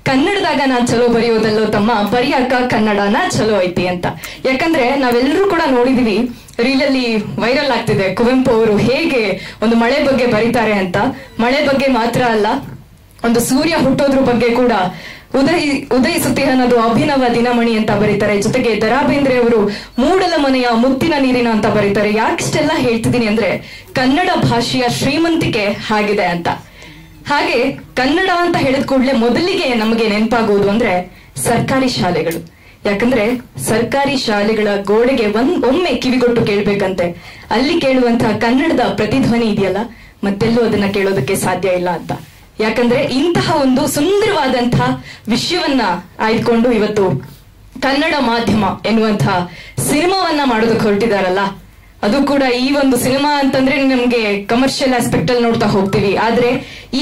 ಕನ್ನಡದಾಗ ನಾನ್ ಚಲೋ ಬರೆಯೋದಲ್ಲೋ ತಮ್ಮ, ಬರೆಯಕ್ಕ ಕನ್ನಡನ ಚಲೋ ಐತಿ ಅಂತ. ಯಾಕಂದ್ರೆ ನಾವೆಲ್ಲರೂ ಕೂಡ ನೋಡಿದೀವಿ, ರೀಲಲ್ಲಿ ವೈರಲ್ ಆಗ್ತಿದೆ ಕುವೆಂಪು ಅವರು ಹೇಗೆ ಒಂದು ಮಳೆ ಬಗ್ಗೆ ಬರೀತಾರೆ ಅಂತ. ಮಳೆ ಬಗ್ಗೆ ಮಾತ್ರ ಅಲ್ಲ, ಒಂದು ಸೂರ್ಯ ಹುಟ್ಟೋದ್ರ ಬಗ್ಗೆ ಕೂಡ ಉದಯಿಸುತ್ತಿಹನದು ಅಭಿನವ ದಿನಮಣಿ ಅಂತ ಬರೀತಾರೆ. ಜೊತೆಗೆ ದ.ರಾ ಬೇಂದ್ರೆ ಅವರು ಮೂಡಲ ಮನೆಯ ಮುತ್ತಿನ ನೀರಿನ ಅಂತ ಬರೀತಾರೆ. ಯಾಕಿಷ್ಟೆಲ್ಲ ಹೇಳ್ತಿದ್ದೀನಿ ಅಂದ್ರೆ ಕನ್ನಡ ಭಾಷೆಯ ಶ್ರೀಮಂತಿಕೆ ಹಾಗಿದೆ ಅಂತ. ಹಾಗೆ ಕನ್ನಡ ಅಂತ ಹೇಳಿದ ಕೂಡಲೇ ಮೊದಲಿಗೆ ನಮಗೆ ನೆನಪಾಗೋದು ಅಂದ್ರೆ ಸರ್ಕಾರಿ ಶಾಲೆಗಳು. ಯಾಕಂದ್ರೆ ಸರ್ಕಾರಿ ಶಾಲೆಗಳ ಗೋಡೆಗೆ ಒಮ್ಮೆ ಕಿವಿಗೊಟ್ಟು ಕೇಳ್ಬೇಕಂತೆ. ಅಲ್ಲಿ ಕೇಳುವಂತಹ ಕನ್ನಡದ ಪ್ರತಿಧ್ವನಿ ಇದೆಯಲ್ಲ, ಮತ್ತೆಲ್ಲೂ ಅದನ್ನ ಕೇಳೋದಕ್ಕೆ ಸಾಧ್ಯ ಇಲ್ಲ ಅಂತ. ಯಾಕಂದ್ರೆ ಇಂತಹ ಒಂದು ಸುಂದರವಾದಂತಹ ವಿಷಯವನ್ನ ಆಯ್ದುಕೊಂಡು ಇವತ್ತು ಕನ್ನಡ ಮಾಧ್ಯಮ ಎನ್ನುವಂತಹ ಸಿನಿಮಾವನ್ನ ಮಾಡೋದಕ್ಕೆ ಹೊರಟಿದಾರಲ್ಲ, ಅದು ಕೂಡ ಈ ಒಂದು ಸಿನಿಮಾ ಅಂತಂದ್ರೆ ನಮ್ಗೆ ಕಮರ್ಷಿಯಲ್ ಆಸ್ಪೆಕ್ಟ್ ಅಲ್ಲಿ ನೋಡ್ತಾ ಹೋಗ್ತೀವಿ. ಆದ್ರೆ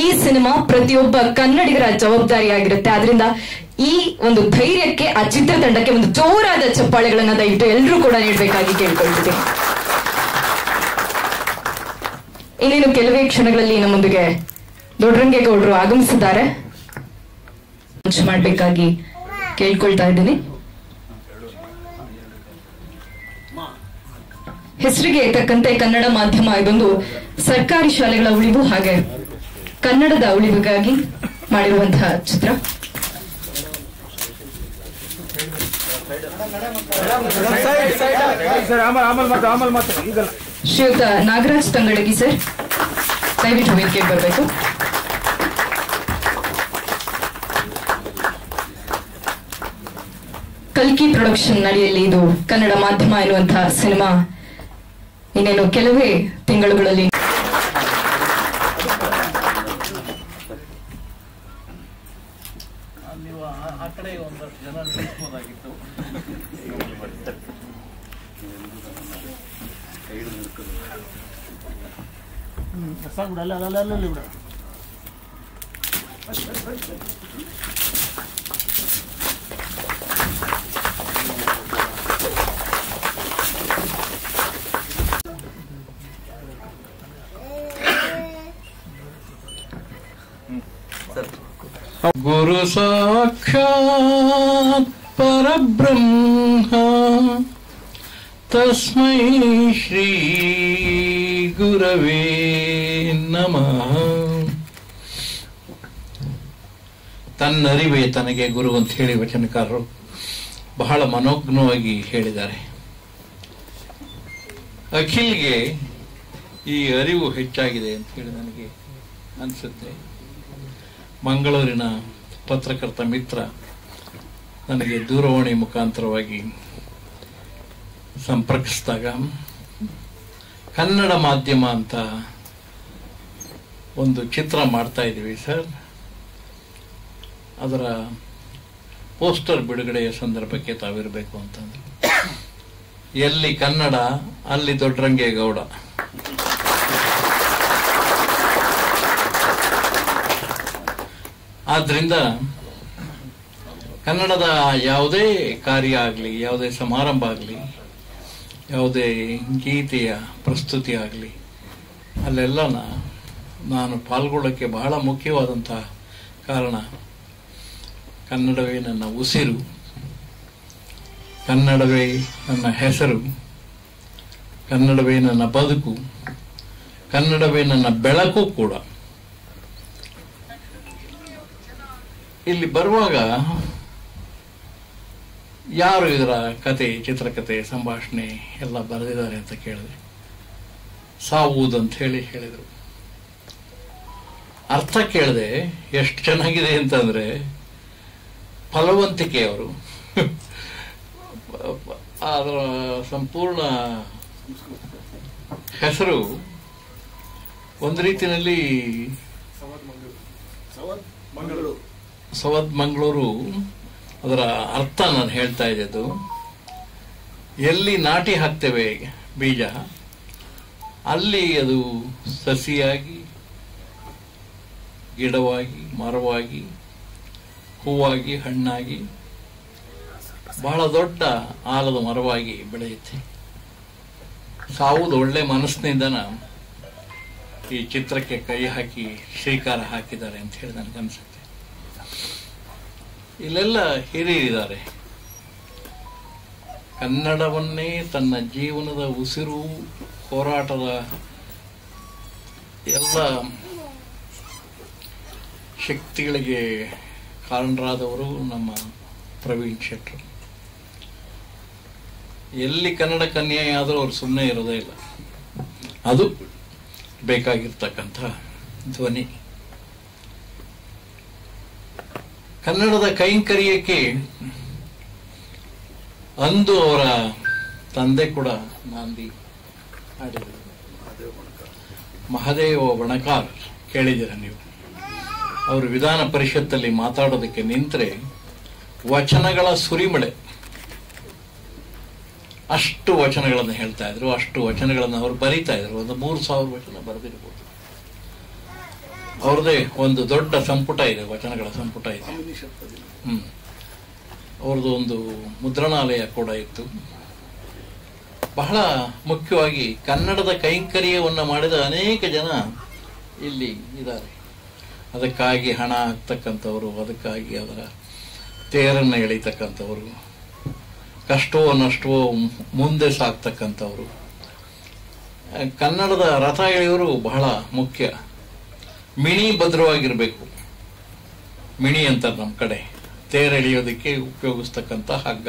ಈ ಸಿನಿಮಾ ಪ್ರತಿಯೊಬ್ಬ ಕನ್ನಡಿಗರ ಜವಾಬ್ದಾರಿ ಆಗಿರುತ್ತೆ. ಆದ್ರಿಂದ ಈ ಒಂದು ಧೈರ್ಯಕ್ಕೆ, ಆ ಚಿತ್ರತಂಡಕ್ಕೆ ಒಂದು ಜೋರಾದ ಚಪ್ಪಾಳೆಗಳನ್ನ ದಯವಿಟ್ಟು ಎಲ್ಲರೂ ಕೂಡ ನೀಡಬೇಕಾಗಿ ಕೇಳ್ಕೊಳ್ತಿದ್ದೀನಿ. ಇನ್ನೇನು ಕೆಲವೇ ಕ್ಷಣಗಳಲ್ಲಿ ನಮ್ಮೊಂದಿಗೆ ದೊಡ್ಡರಂಗೇಗೌಡರು ಆಗಮಿಸಿದ್ದಾರೆ, ಮಾಡಬೇಕಾಗಿ ಕೇಳ್ಕೊಳ್ತಾ ಇದ್ದೀನಿ. ಹೆಸರಿಗೆ ತಕ್ಕಂತೆ ಕನ್ನಡ ಮಾಧ್ಯಮ ಇದೊಂದು ಸರ್ಕಾರಿ ಶಾಲೆಗಳ ಉಳಿವು ಹಾಗೆ ಕನ್ನಡದ ಉಳಿವಿಗಾಗಿ ಮಾಡಿರುವಂತಹ ಚಿತ್ರ. ಶ್ರೀಯುತ ನಾಗರಾಜ್ ತಂಗಳಗಿ ಸರ್, ದಯವಿಟ್ಟು ವೇದಿಕೆಗೆ ಬರಬೇಕು. ಕಲ್ಕಿ ಪ್ರೊಡಕ್ಷನ್ ಅಡಿಯಲ್ಲಿ ಇದು ಕನ್ನಡ ಮಾಧ್ಯಮ ಎನ್ನುವಂತಹ ಸಿನಿಮಾ ಇನ್ನೇನು ಕೆಲವೇ ತಿಂಗಳುಗಳಲ್ಲಿ ಗುರು ಸಾಕ್ಷಾತ್ ಪರಬ್ರಹ್ಮ ತಸ್ಮೈ ಶ್ರೀ ಗುರವೇ ನಮಃ. ತನ್ನರಿವೇ ತನಗೆ ಗುರು ಅಂತ ಹೇಳಿ ವಚನಕಾರರು ಬಹಳ ಮನೋಜ್ಞವಾಗಿ ಹೇಳಿದ್ದಾರೆ. ಅಖಿಲ್ಗೆ ಈ ಅರಿವು ಹೆಚ್ಚಾಗಿದೆ ಅಂತ ಹೇಳಿ ನನಗೆ ಅನಿಸುತ್ತೆ. ಮಂಗಳೂರಿನ ಪತ್ರಕರ್ತ ಮಿತ್ರ ನನಗೆ ದೂರವಾಣಿ ಮುಖಾಂತರವಾಗಿ ಸಂಪರ್ಕಿಸಿದಾಗ ಕನ್ನಡ ಮಾಧ್ಯಮ ಅಂತ ಒಂದು ಚಿತ್ರ ಮಾಡ್ತಾ ಇದ್ದೀವಿ ಸರ್, ಅದರ ಪೋಸ್ಟರ್ ಬಿಡುಗಡೆಯ ಸಂದರ್ಭಕ್ಕೆ ತಾವಿರಬೇಕು ಅಂತಂದ್ರೆ, ಎಲ್ಲಿ ಕನ್ನಡ ಅಲ್ಲಿ ದೊಡ್ಡರಂಗೇಗೌಡ. ಆದ್ರಿಂದ ಕನ್ನಡದ ಯಾವುದೇ ಕಾರ್ಯ ಆಗಲಿ, ಯಾವುದೇ ಸಮಾರಂಭ ಆಗಲಿ, ಯಾವುದೇ ಗೀತೆಯ ಪ್ರಸ್ತುತಿ ಆಗಲಿ, ಅಲ್ಲೆಲ್ಲ ನಾನು ಪಾಲ್ಗೊಳ್ಳೋಕ್ಕೆ ಬಹಳ ಮುಖ್ಯವಾದಂತಹ ಕಾರಣ ಕನ್ನಡವೇ ನನ್ನ ಉಸಿರು, ಕನ್ನಡವೇ ನನ್ನ ಹೆಸರು, ಕನ್ನಡವೇ ನನ್ನ ಬದುಕು, ಕನ್ನಡವೇ ನನ್ನ ಬೆಳಕು ಕೂಡ. ಇಲ್ಲಿ ಬರುವಾಗ ಯಾರು ಇದರ ಕತೆ, ಚಿತ್ರಕಥೆ, ಸಂಭಾಷಣೆ ಎಲ್ಲ ಬರೆದಿದ್ದಾರೆ ಅಂತ ಕೇಳಿದೆ. ಸಾವೂದ್ ಅಂತ ಹೇಳಿದರು. ಅರ್ಥ ಕೇಳಿದೆ, ಎಷ್ಟು ಚೆನ್ನಾಗಿದೆ ಅಂತಂದ್ರೆ ಫಲವಂತಿಕೆ. ಅವರು ಅದರ ಸಂಪೂರ್ಣ ಹೆಸರು ಒಂದು ರೀತಿಯಲ್ಲಿ ಸವದ್ ಮಂಗಳೂರು. ಅದರ ಅರ್ಥ ನಾನು ಹೇಳ್ತಾ ಇದ್ದದ್ದು, ಎಲ್ಲಿ ನಾಟಿ ಹಾಕ್ತೇವೆ ಬೀಜ, ಅಲ್ಲಿ ಅದು ಸಸಿಯಾಗಿ, ಗಿಡವಾಗಿ, ಮರವಾಗಿ, ಹೂವಾಗಿ, ಹಣ್ಣಾಗಿ, ಬಹಳ ದೊಡ್ಡ ಆಲದ ಮರವಾಗಿ ಬೆಳೆಯುತ್ತೆ. ಸಾವುದು ಒಳ್ಳೆ ಮನಸ್ಸಿನಿಂದನ ಈ ಚಿತ್ರಕ್ಕೆ ಕೈ ಹಾಕಿ ಶ್ರೀಕಾರ ಹಾಕಿದ್ದಾರೆ ಅಂತ ಹೇಳಿ ನನಗನ್ಸುತ್ತೆ. ಇಲ್ಲೆಲ್ಲ ಹಿರಿಯರಿದ್ದಾರೆ. ಕನ್ನಡವನ್ನೇ ತನ್ನ ಜೀವನದ ಉಸಿರು, ಹೋರಾಟದ ಎಲ್ಲ ಶಕ್ತಿಗಳಿಗೆ ಕಾರಣರಾದವರು ನಮ್ಮ ಪ್ರವೀಣ್ ಶೆಟ್ಟರು. ಎಲ್ಲಿ ಕನ್ನಡಕ್ಕೆ ಅನ್ಯಾಯ ಆದರೂ ಅವ್ರು ಸುಮ್ಮನೆ ಇರೋದೇ ಇಲ್ಲ. ಅದು ಬೇಕಾಗಿರ್ತಕ್ಕಂಥ ಧ್ವನಿ. ಕನ್ನಡದ ಕೈಂಕರ್ಯಕ್ಕೆ ಅಂದು ಅವರ ತಂದೆ ಕೂಡ ನಾಂದಿ ಹಾಡಿದರು. ಮಹದೇವ ಬಣಕಾರ್ ಕೇಳಿದ್ದೀರ ನೀವು. ಅವರು ವಿಧಾನ ಪರಿಷತ್ತಲ್ಲಿ ಮಾತಾಡೋದಕ್ಕೆ ನಿಂತರೆ ವಚನಗಳ ಸುರಿಮಳೆ, ಅಷ್ಟು ವಚನಗಳನ್ನು ಹೇಳ್ತಾ ಇದ್ರು, ಅಷ್ಟು ವಚನಗಳನ್ನು ಅವರು ಬರೀತಾ ಇದ್ರು. ಒಂದು 3000 ವಚನ ಬರೆದಿರ್ಬೋದು. ಅವ್ರದೇ ಒಂದು ದೊಡ್ಡ ಸಂಪುಟ ಇದೆ, ವಚನಗಳ ಸಂಪುಟ ಇದೆ. ಅವ್ರದ್ದು ಒಂದು ಮುದ್ರಣಾಲಯ ಕೂಡ ಇತ್ತು. ಬಹಳ ಮುಖ್ಯವಾಗಿ ಕನ್ನಡದ ಕೈಂಕರ್ಯವನ್ನು ಮಾಡಿದ ಅನೇಕ ಜನ ಇಲ್ಲಿ ಇದ್ದಾರೆ. ಅದಕ್ಕಾಗಿ ಹಣ ಹಾಕ್ತಕ್ಕಂಥವರು, ಅದಕ್ಕಾಗಿ ಅದರ ತೇರನ್ನು ಎಳೀತಕ್ಕಂಥವರು, ಕಷ್ಟವೋ ನಷ್ಟವೋ ಮುಂದೆ ಸಾಕ್ತಕ್ಕಂಥವರು. ಕನ್ನಡದ ರಥ ಎಳೆಯೋರು ಬಹಳ ಮುಖ್ಯ. ಮಿಣಿ ಭದ್ರವಾಗಿರಬೇಕು. ಮಿಣಿ ಅಂತ ನಮ್ಮ ಕಡೆ ತೇರು ಎಳೆಯೋದಕ್ಕೆ ಉಪಯೋಗಿಸ್ತಕ್ಕಂಥ ಹಗ್ಗ.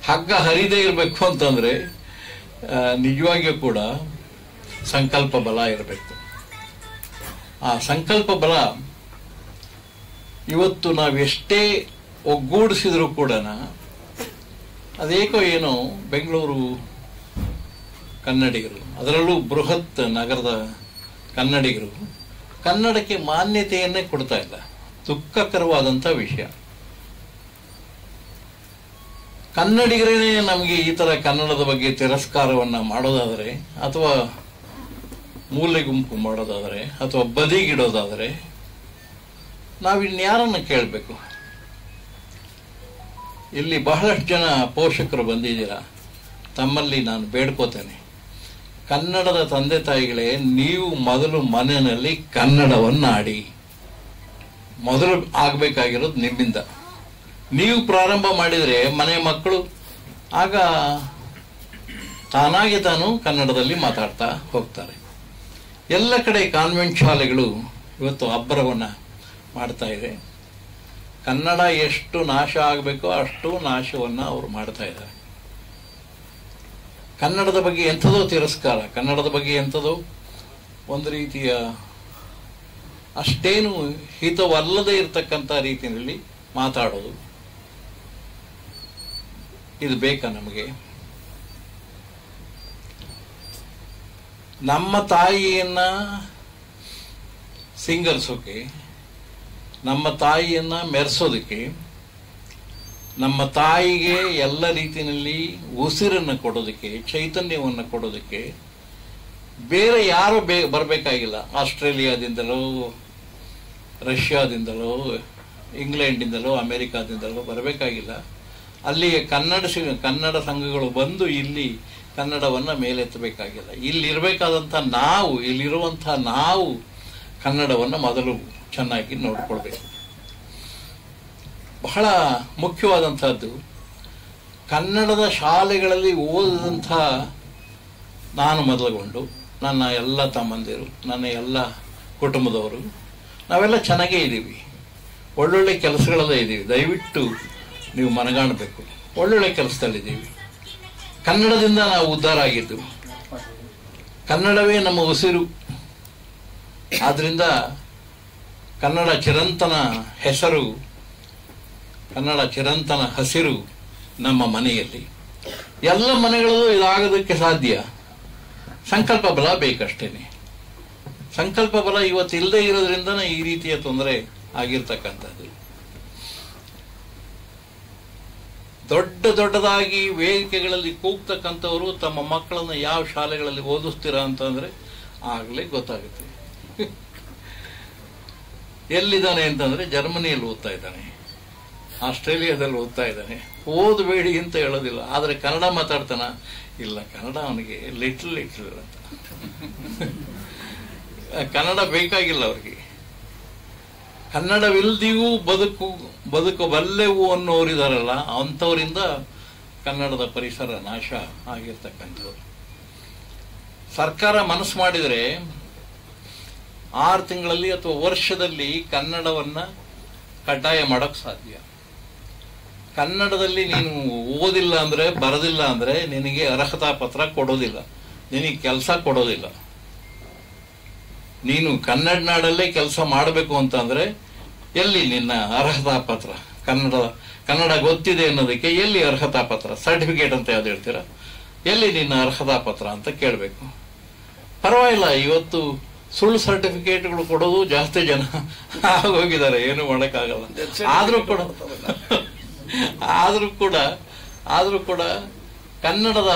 ಹಗ್ಗ ಹರಿದೇ ಇರಬೇಕು ಅಂತಂದ್ರೆ ನಿಜವಾಗಿಯೂ ಕೂಡ ಸಂಕಲ್ಪ ಬಲ ಇರಬೇಕು. ಆ ಸಂಕಲ್ಪ ಬಲ ಇವತ್ತು ನಾವೆಷ್ಟೇ ಒಗ್ಗೂಡಿಸಿದ್ರು ಕೂಡ ಅದೇಕೋ ಏನೋ ಬೆಂಗಳೂರು ಕನ್ನಡಿಗರು, ಅದರಲ್ಲೂ ಬೃಹತ್ ನಗರದ ಕನ್ನಡಿಗರು ಕನ್ನಡಕ್ಕೆ ಮಾನ್ಯತೆಯನ್ನೇ ಕೊಡ್ತಾ ಇಲ್ಲ. ದುಃಖಕರವಾದಂಥ ವಿಷಯ. ಕನ್ನಡಿಗರೇ ನಮಗೆ ಈ ತರ ಕನ್ನಡದ ಬಗ್ಗೆ ತಿರಸ್ಕಾರವನ್ನ ಮಾಡೋದಾದರೆ, ಅಥವಾ ಮೂಲೆ ಗುಂಪು ಮಾಡೋದಾದರೆ, ಅಥವಾ ಬದಿಗಿಡೋದಾದರೆ ನಾವಿನ್ಯಾರನ್ನ ಕೇಳಬೇಕು? ಇಲ್ಲಿ ಬಹಳಷ್ಟು ಜನ ಪೋಷಕರು ಬಂದಿದ್ದೀರಾ. ತಮ್ಮಲ್ಲಿ ನಾನು ಬೇಡ್ಕೋತೇನೆ, ಕನ್ನಡದ ತಂದೆ ತಾಯಿಗಳೇ, ನೀವು ಮೊದಲು ಮನೆಯಲ್ಲಿ ಕನ್ನಡವನ್ನಾಡಿ. ಮೊದಲು ಆಗ್ಬೇಕಾಗಿರೋದು ನಿಮ್ಮಿಂದ. ನೀವು ಪ್ರಾರಂಭ ಮಾಡಿದರೆ ಮನೆ ಮಕ್ಕಳು ಆಗ ತಾನಾಗಿ ತಾನು ಕನ್ನಡದಲ್ಲಿ ಮಾತಾಡ್ತಾ ಹೋಗ್ತಾರೆ. ಎಲ್ಲ ಕಡೆ ಕಾನ್ವೆಂಟ್ ಶಾಲೆಗಳು ಇವತ್ತು ಅಬ್ಬರವನ್ನ ಮಾಡ್ತಾ ಇದೆ. ಕನ್ನಡ ಎಷ್ಟು ನಾಶ ಆಗಬೇಕೋ ಅಷ್ಟು ನಾಶವನ್ನ ಅವರು ಮಾಡ್ತಾ ಇದ್ದಾರೆ. ಕನ್ನಡದ ಬಗ್ಗೆ ಎಂಥದೋ ತಿರಸ್ಕಾರ, ಕನ್ನಡದ ಬಗ್ಗೆ ಎಂಥದೋ ಒಂದು ರೀತಿಯ ಅಷ್ಟೇನು ಹಿತವಲ್ಲದೆ ಇರತಕ್ಕಂಥ ರೀತಿಯಲ್ಲಿ ಮಾತಾಡೋದು. ಇದು ಬೇಕಾ ನಮಗೆ? ನಮ್ಮ ತಾಯಿಯನ್ನ ಸಿಂಗರಿಸೋಕೆ, ನಮ್ಮ ತಾಯಿಯನ್ನ ಮೆರೆಸೋದಕ್ಕೆ, ನಮ್ಮ ತಾಯಿಗೆ ಎಲ್ಲ ರೀತಿಯಲ್ಲಿ ಉಸಿರನ್ನು ಕೊಡೋದಕ್ಕೆ, ಚೈತನ್ಯವನ್ನು ಕೊಡೋದಕ್ಕೆ ಬೇರೆ ಯಾರು ಬರಬೇಕಾಗಿಲ್ಲ. ಆಸ್ಟ್ರೇಲಿಯಾದಿಂದಲೋ, ರಷ್ಯಾದಿಂದಲೋ, ಇಂಗ್ಲೆಂಡಿಂದಲೋ, ಅಮೆರಿಕಾದಿಂದಲೋ ಬರಬೇಕಾಗಿಲ್ಲ. ಅಲ್ಲಿಗೆ ಕನ್ನಡ ಸಂಘಗಳು ಬಂದು ಇಲ್ಲಿ ಕನ್ನಡವನ್ನು ಮೇಲೆತ್ತಬೇಕಾಗಿಲ್ಲ. ಇಲ್ಲಿರಬೇಕಾದಂಥ ನಾವು, ಇಲ್ಲಿರುವಂಥ ನಾವು ಕನ್ನಡವನ್ನು ಮೊದಲು ಚೆನ್ನಾಗಿ ನೋಡ್ಕೊಳ್ಬೇಕು. ಬಹಳ ಮುಖ್ಯವಾದಂಥದ್ದು, ಕನ್ನಡದ ಶಾಲೆಗಳಲ್ಲಿ ಓದಿದಂಥ ನಾನು ಮೊದಲುಗೊಂಡು ನನ್ನ ಎಲ್ಲ ತಮ್ಮಂದಿರು, ನನ್ನ ಎಲ್ಲ ಕುಟುಂಬದವರು ನಾವೆಲ್ಲ ಚೆನ್ನಾಗೇ ಇದ್ದೀವಿ. ಒಳ್ಳೊಳ್ಳೆ ಕೆಲಸಗಳಲ್ಲೇ ಇದ್ದೀವಿ. ದಯವಿಟ್ಟು ನೀವು ಮನಗಾಣಬೇಕು. ಒಳ್ಳೊಳ್ಳೆ ಕೆಲಸದಲ್ಲಿದ್ದೀವಿ. ಕನ್ನಡದಿಂದ ನಾವು ಉದ್ಧಾರ ಆಗಿದ್ದು. ಕನ್ನಡವೇ ನಮ್ಮ ಉಸಿರು. ಆದ್ರಿಂದ ಕನ್ನಡ ಚಿರಂತನ ಹೆಸರು, ಕನ್ನಡ ಚಿರಂತನ ಹಸಿರು ನಮ್ಮ ಮನೆಯಲ್ಲಿ. ಎಲ್ಲ ಮನೆಗಳಲ್ಲೂ ಇದಾಗೋದಕ್ಕೆ ಸಾಧ್ಯ. ಸಂಕಲ್ಪ ಬಲ ಬೇಕಷ್ಟೇನೆ. ಸಂಕಲ್ಪ ಬಲ ಇವತ್ತು ಇಲ್ಲದೆ ಇರೋದ್ರಿಂದ ಈ ರೀತಿಯ ತೊಂದರೆ ಆಗಿರ್ತಕ್ಕಂಥದ್ದು. ದೊಡ್ಡದಾಗಿ ವೇದಿಕೆಗಳಲ್ಲಿ ಕೂಗ್ತಕ್ಕಂಥವರು ತಮ್ಮ ಮಕ್ಕಳನ್ನ ಯಾವ ಶಾಲೆಗಳಲ್ಲಿ ಓದಿಸ್ತೀರಾ ಅಂತಂದ್ರೆ ಆಗ್ಲೇ ಗೊತ್ತಾಗುತ್ತೆ. ಎಲ್ಲಿದ್ದಾನೆ ಅಂತಂದ್ರೆ ಜರ್ಮನಿಯಲ್ಲಿ ಓದ್ತಾ ಇದ್ದಾನೆ, ಆಸ್ಟ್ರೇಲಿಯಾದಲ್ಲಿ ಓದ್ತಾ ಇದ್ದಾನೆ. ಓದಬೇಡಿ ಅಂತ ಹೇಳೋದಿಲ್ಲ, ಆದ್ರೆ ಕನ್ನಡ ಮಾತಾಡ್ತಾನ? ಇಲ್ಲ, ಕನ್ನಡ ಅವನಿಗೆ ಲಿಟ್ಲ್ ಅಂತ. ಕನ್ನಡ ಬೇಕಾಗಿಲ್ಲ ಅವ್ರಿಗೆ. ಕನ್ನಡವಿಲ್ದಿಯೂ ಬದುಕು ಬದುಕಬಲ್ಲೆವು ಅನ್ನೋರಿದಾರಲ್ಲ ಅಂಥವರಿಂದ ಕನ್ನಡದ ಪರಿಸರ ನಾಶ ಆಗಿರ್ತಕ್ಕಂಥವ್ರು. ಸರ್ಕಾರ ಮನಸ್ಸು ಮಾಡಿದರೆ 6 ತಿಂಗಳಲ್ಲಿ ಅಥವಾ ವರ್ಷದಲ್ಲಿ ಕನ್ನಡವನ್ನ ಕಡ್ಡಾಯ ಮಾಡೋಕ್ಕೆ ಸಾಧ್ಯ. ಕನ್ನಡದಲ್ಲಿ ನೀನು ಓದಿಲ್ಲ ಅಂದ್ರೆ, ಬರೋದಿಲ್ಲ ಅಂದ್ರೆ ನಿನಗೆ ಅರ್ಹತಾ ಪತ್ರ ಕೊಡೋದಿಲ್ಲ, ನಿನಗೆ ಕೆಲಸ ಕೊಡೋದಿಲ್ಲ. ನೀನು ಕನ್ನಡ ನಾಡಲ್ಲೇ ಕೆಲಸ ಮಾಡಬೇಕು ಅಂತಂದ್ರೆ ಎಲ್ಲಿ ನಿನ್ನ ಅರ್ಹತಾ ಪತ್ರ? ಕನ್ನಡ ಗೊತ್ತಿದೆ ಅನ್ನೋದಕ್ಕೆ ಎಲ್ಲಿ ಅರ್ಹತಾ ಪತ್ರ? ಸರ್ಟಿಫಿಕೇಟ್ ಅಂತ ಯಾವ್ದು ಹೇಳ್ತೀರಾ? ಎಲ್ಲಿ ನಿನ್ನ ಅರ್ಹತಾ ಪತ್ರ ಅಂತ ಕೇಳಬೇಕು. ಪರವಾಗಿಲ್ಲ, ಇವತ್ತು ಸುಳ್ಳು ಸರ್ಟಿಫಿಕೇಟ್ಗಳು ಕೊಡೋದು ಜಾಸ್ತಿ ಜನ ಆಗೋಗಿದ್ದಾರೆ, ಏನು ಮಾಡೋಕ್ಕಾಗಲ್ಲ. ಆದ್ರೂ ಕೂಡ ಕನ್ನಡದ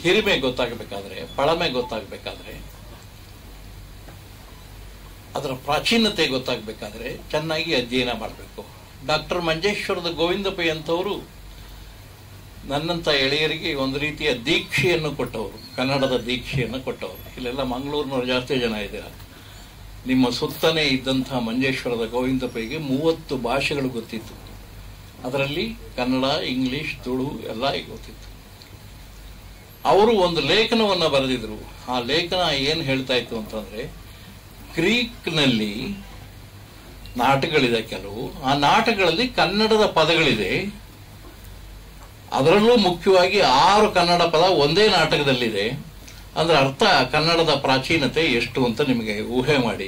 ಹಿರಿಮೆ ಗೊತ್ತಾಗಬೇಕಾದ್ರೆ, ಪಳಮೆ ಗೊತ್ತಾಗಬೇಕಾದ್ರೆ, ಅದರ ಪ್ರಾಚೀನತೆ ಗೊತ್ತಾಗಬೇಕಾದ್ರೆ ಚೆನ್ನಾಗಿ ಅಧ್ಯಯನ ಮಾಡಬೇಕು. ಡಾಕ್ಟರ್ ಮಂಜೇಶ್ವರದ ಗೋವಿಂದ ಪೈ ಅಂತವರು ನನ್ನಂತ ಎಳೆಯರಿಗೆ ಒಂದು ರೀತಿಯ ದೀಕ್ಷೆಯನ್ನು ಕೊಟ್ಟವರು, ಕನ್ನಡದ ದೀಕ್ಷೆಯನ್ನು ಕೊಟ್ಟವರು. ಇಲ್ಲೆಲ್ಲ ಮಂಗಳೂರಿನವರು ಜಾಸ್ತಿ ಜನ ಇದ್ದೀರ. ನಿಮ್ಮ ಸುತ್ತನೇ ಇದ್ದಂತಹ ಮಂಜೇಶ್ವರದ ಗೋವಿಂದ ಪೈಗೆ 30 ಭಾಷೆಗಳು ಗೊತ್ತಿತ್ತು. ಅದರಲ್ಲಿ ಕನ್ನಡ, ಇಂಗ್ಲಿಷ್, ತುಳು ಎಲ್ಲ ಗೊತ್ತಿತ್ತು. ಅವರು ಒಂದು ಲೇಖನವನ್ನು ಬರೆದಿದ್ರು. ಆ ಲೇಖನ ಏನು ಹೇಳ್ತಾ ಇತ್ತು ಅಂತಂದ್ರೆ, ಗ್ರೀಕ್ನಲ್ಲಿ ನಾಟಕಗಳಿದೆ ಕೆಲವು, ಆ ನಾಟಕಗಳಲ್ಲಿ ಕನ್ನಡದ ಪದಗಳಿದೆ. ಅದರಲ್ಲೂ ಮುಖ್ಯವಾಗಿ 6 ಕನ್ನಡ ಪದ ಒಂದೇ ನಾಟಕದಲ್ಲಿದೆ. ಅಂದ್ರೆ ಅರ್ಥ ಕನ್ನಡದ ಪ್ರಾಚೀನತೆ ಎಷ್ಟು ಅಂತ ನಿಮಗೆ ಊಹೆ ಮಾಡಿ,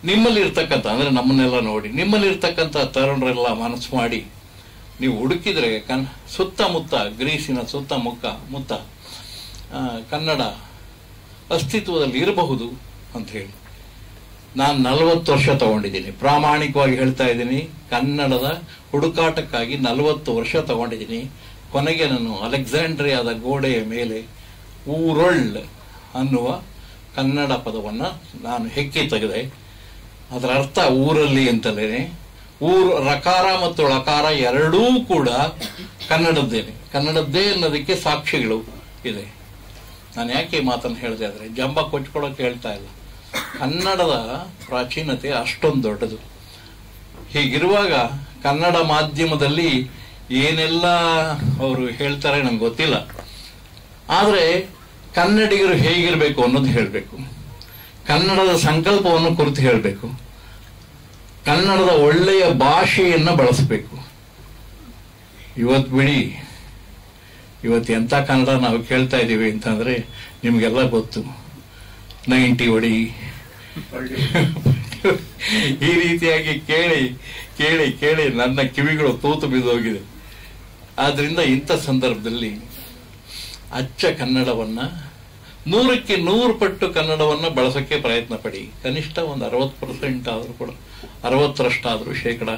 ನಿಮ್ಮಲ್ಲಿ ಇರ್ತಕ್ಕಂಥ, ಅಂದ್ರೆ ನಮ್ಮನ್ನೆಲ್ಲ ನೋಡಿ, ನಿಮ್ಮಲ್ಲಿ ಇರ್ತಕ್ಕಂಥ ತರುಣರೆಲ್ಲ ಮನಸ್ಸು ಮಾಡಿ ನೀವು ಹುಡುಕಿದ್ರೆ ಸುತ್ತಮುತ್ತ, ಗ್ರೀಸಿನ ಸುತ್ತಮುತ್ತ ಕನ್ನಡ ಅಸ್ತಿತ್ವದಲ್ಲಿ ಇರಬಹುದು ಅಂತ ಹೇಳಿ. ನಾನು 40 ವರ್ಷ ತಗೊಂಡಿದ್ದೀನಿ, ಪ್ರಾಮಾಣಿಕವಾಗಿ ಹೇಳ್ತಾ ಇದ್ದೀನಿ. ಕನ್ನಡದ ಹುಡುಕಾಟಕ್ಕಾಗಿ 40 ವರ್ಷ ತಗೊಂಡಿದ್ದೀನಿ. ಕೊನೆಗೆ ನಾನು ಅಲೆಕ್ಸಾಂಡ್ರಿಯಾದ ಗೋಡೆಯ ಮೇಲೆ ಊರೊಳ್ ಅನ್ನುವ ಕನ್ನಡ ಪದವನ್ನು ನಾನು ಹೆಕ್ಕಿ ತೆಗೆದೆ. ಅದರ ಅರ್ಥ ಊರಲ್ಲಿ ಅಂತಲೇ. ಊರು ರಕಾರ ಮತ್ತು ಳಕಾರ ಎರಡೂ ಕೂಡ ಕನ್ನಡದ್ದೇ ಅನ್ನೋದಕ್ಕೆ ಸಾಕ್ಷಿಗಳು ಇದೆ. ನಾನು ಯಾಕೆ ಈ ಮಾತನ್ನು ಹೇಳಿದೆ ಅಂದ್ರೆ, ಜಂಬ ಕೊಚ್ಕೊಳ್ಳೋಕೆ ಹೇಳ್ತಾ ಇಲ್ಲ. ಕನ್ನಡದ ಪ್ರಾಚೀನತೆ ಅಷ್ಟೊಂದು ದೊಡ್ಡದು. ಹೀಗಿರುವಾಗ ಕನ್ನಡ ಮಾಧ್ಯಮದಲ್ಲಿ ಏನೆಲ್ಲ ಅವರು ಹೇಳ್ತಾರೆ ನಂಗೆ ಗೊತ್ತಿಲ್ಲ. ಆದರೆ ಕನ್ನಡಿಗರು ಹೇಗಿರಬೇಕು ಅನ್ನೋದು ಹೇಳಬೇಕು. ಕನ್ನಡದ ಸಂಕಲ್ಪವನ್ನು ಕುರಿತು ಹೇಳಬೇಕು. ಕನ್ನಡದ ಒಳ್ಳೆಯ ಭಾಷೆಯನ್ನು ಬಳಸಬೇಕು. ಇವತ್ತು ಬಿಡಿ, ಇವತ್ತು ಎಂಥ ಕನ್ನಡ ನಾವು ಕೇಳ್ತಾ ಇದ್ದೀವಿ ಅಂತಂದ್ರೆ ನಿಮಗೆಲ್ಲ ಗೊತ್ತು. 90 ಹೊಡಿ ಈ ರೀತಿಯಾಗಿ ಕೇಳಿ ಕೇಳಿ ಕೇಳಿ ನನ್ನ ಕಿವಿಗಳು ತೂತು ಬಿದ್ದೋಗಿದೆ. ಆದ್ರಿಂದ ಇಂಥ ಸಂದರ್ಭದಲ್ಲಿ ಅಚ್ಚ ಕನ್ನಡವನ್ನ 100ಕ್ಕೆ 100 ಪಟ್ಟು ಕನ್ನಡವನ್ನ ಬಳಸೋಕ್ಕೆ ಪ್ರಯತ್ನ ಪಡಿ. ಕನಿಷ್ಠ ಒಂದು 60% ಆದ್ರೂ ಕೂಡ, 60ರಷ್ಟಾದ್ರೂ ಶೇಕಡ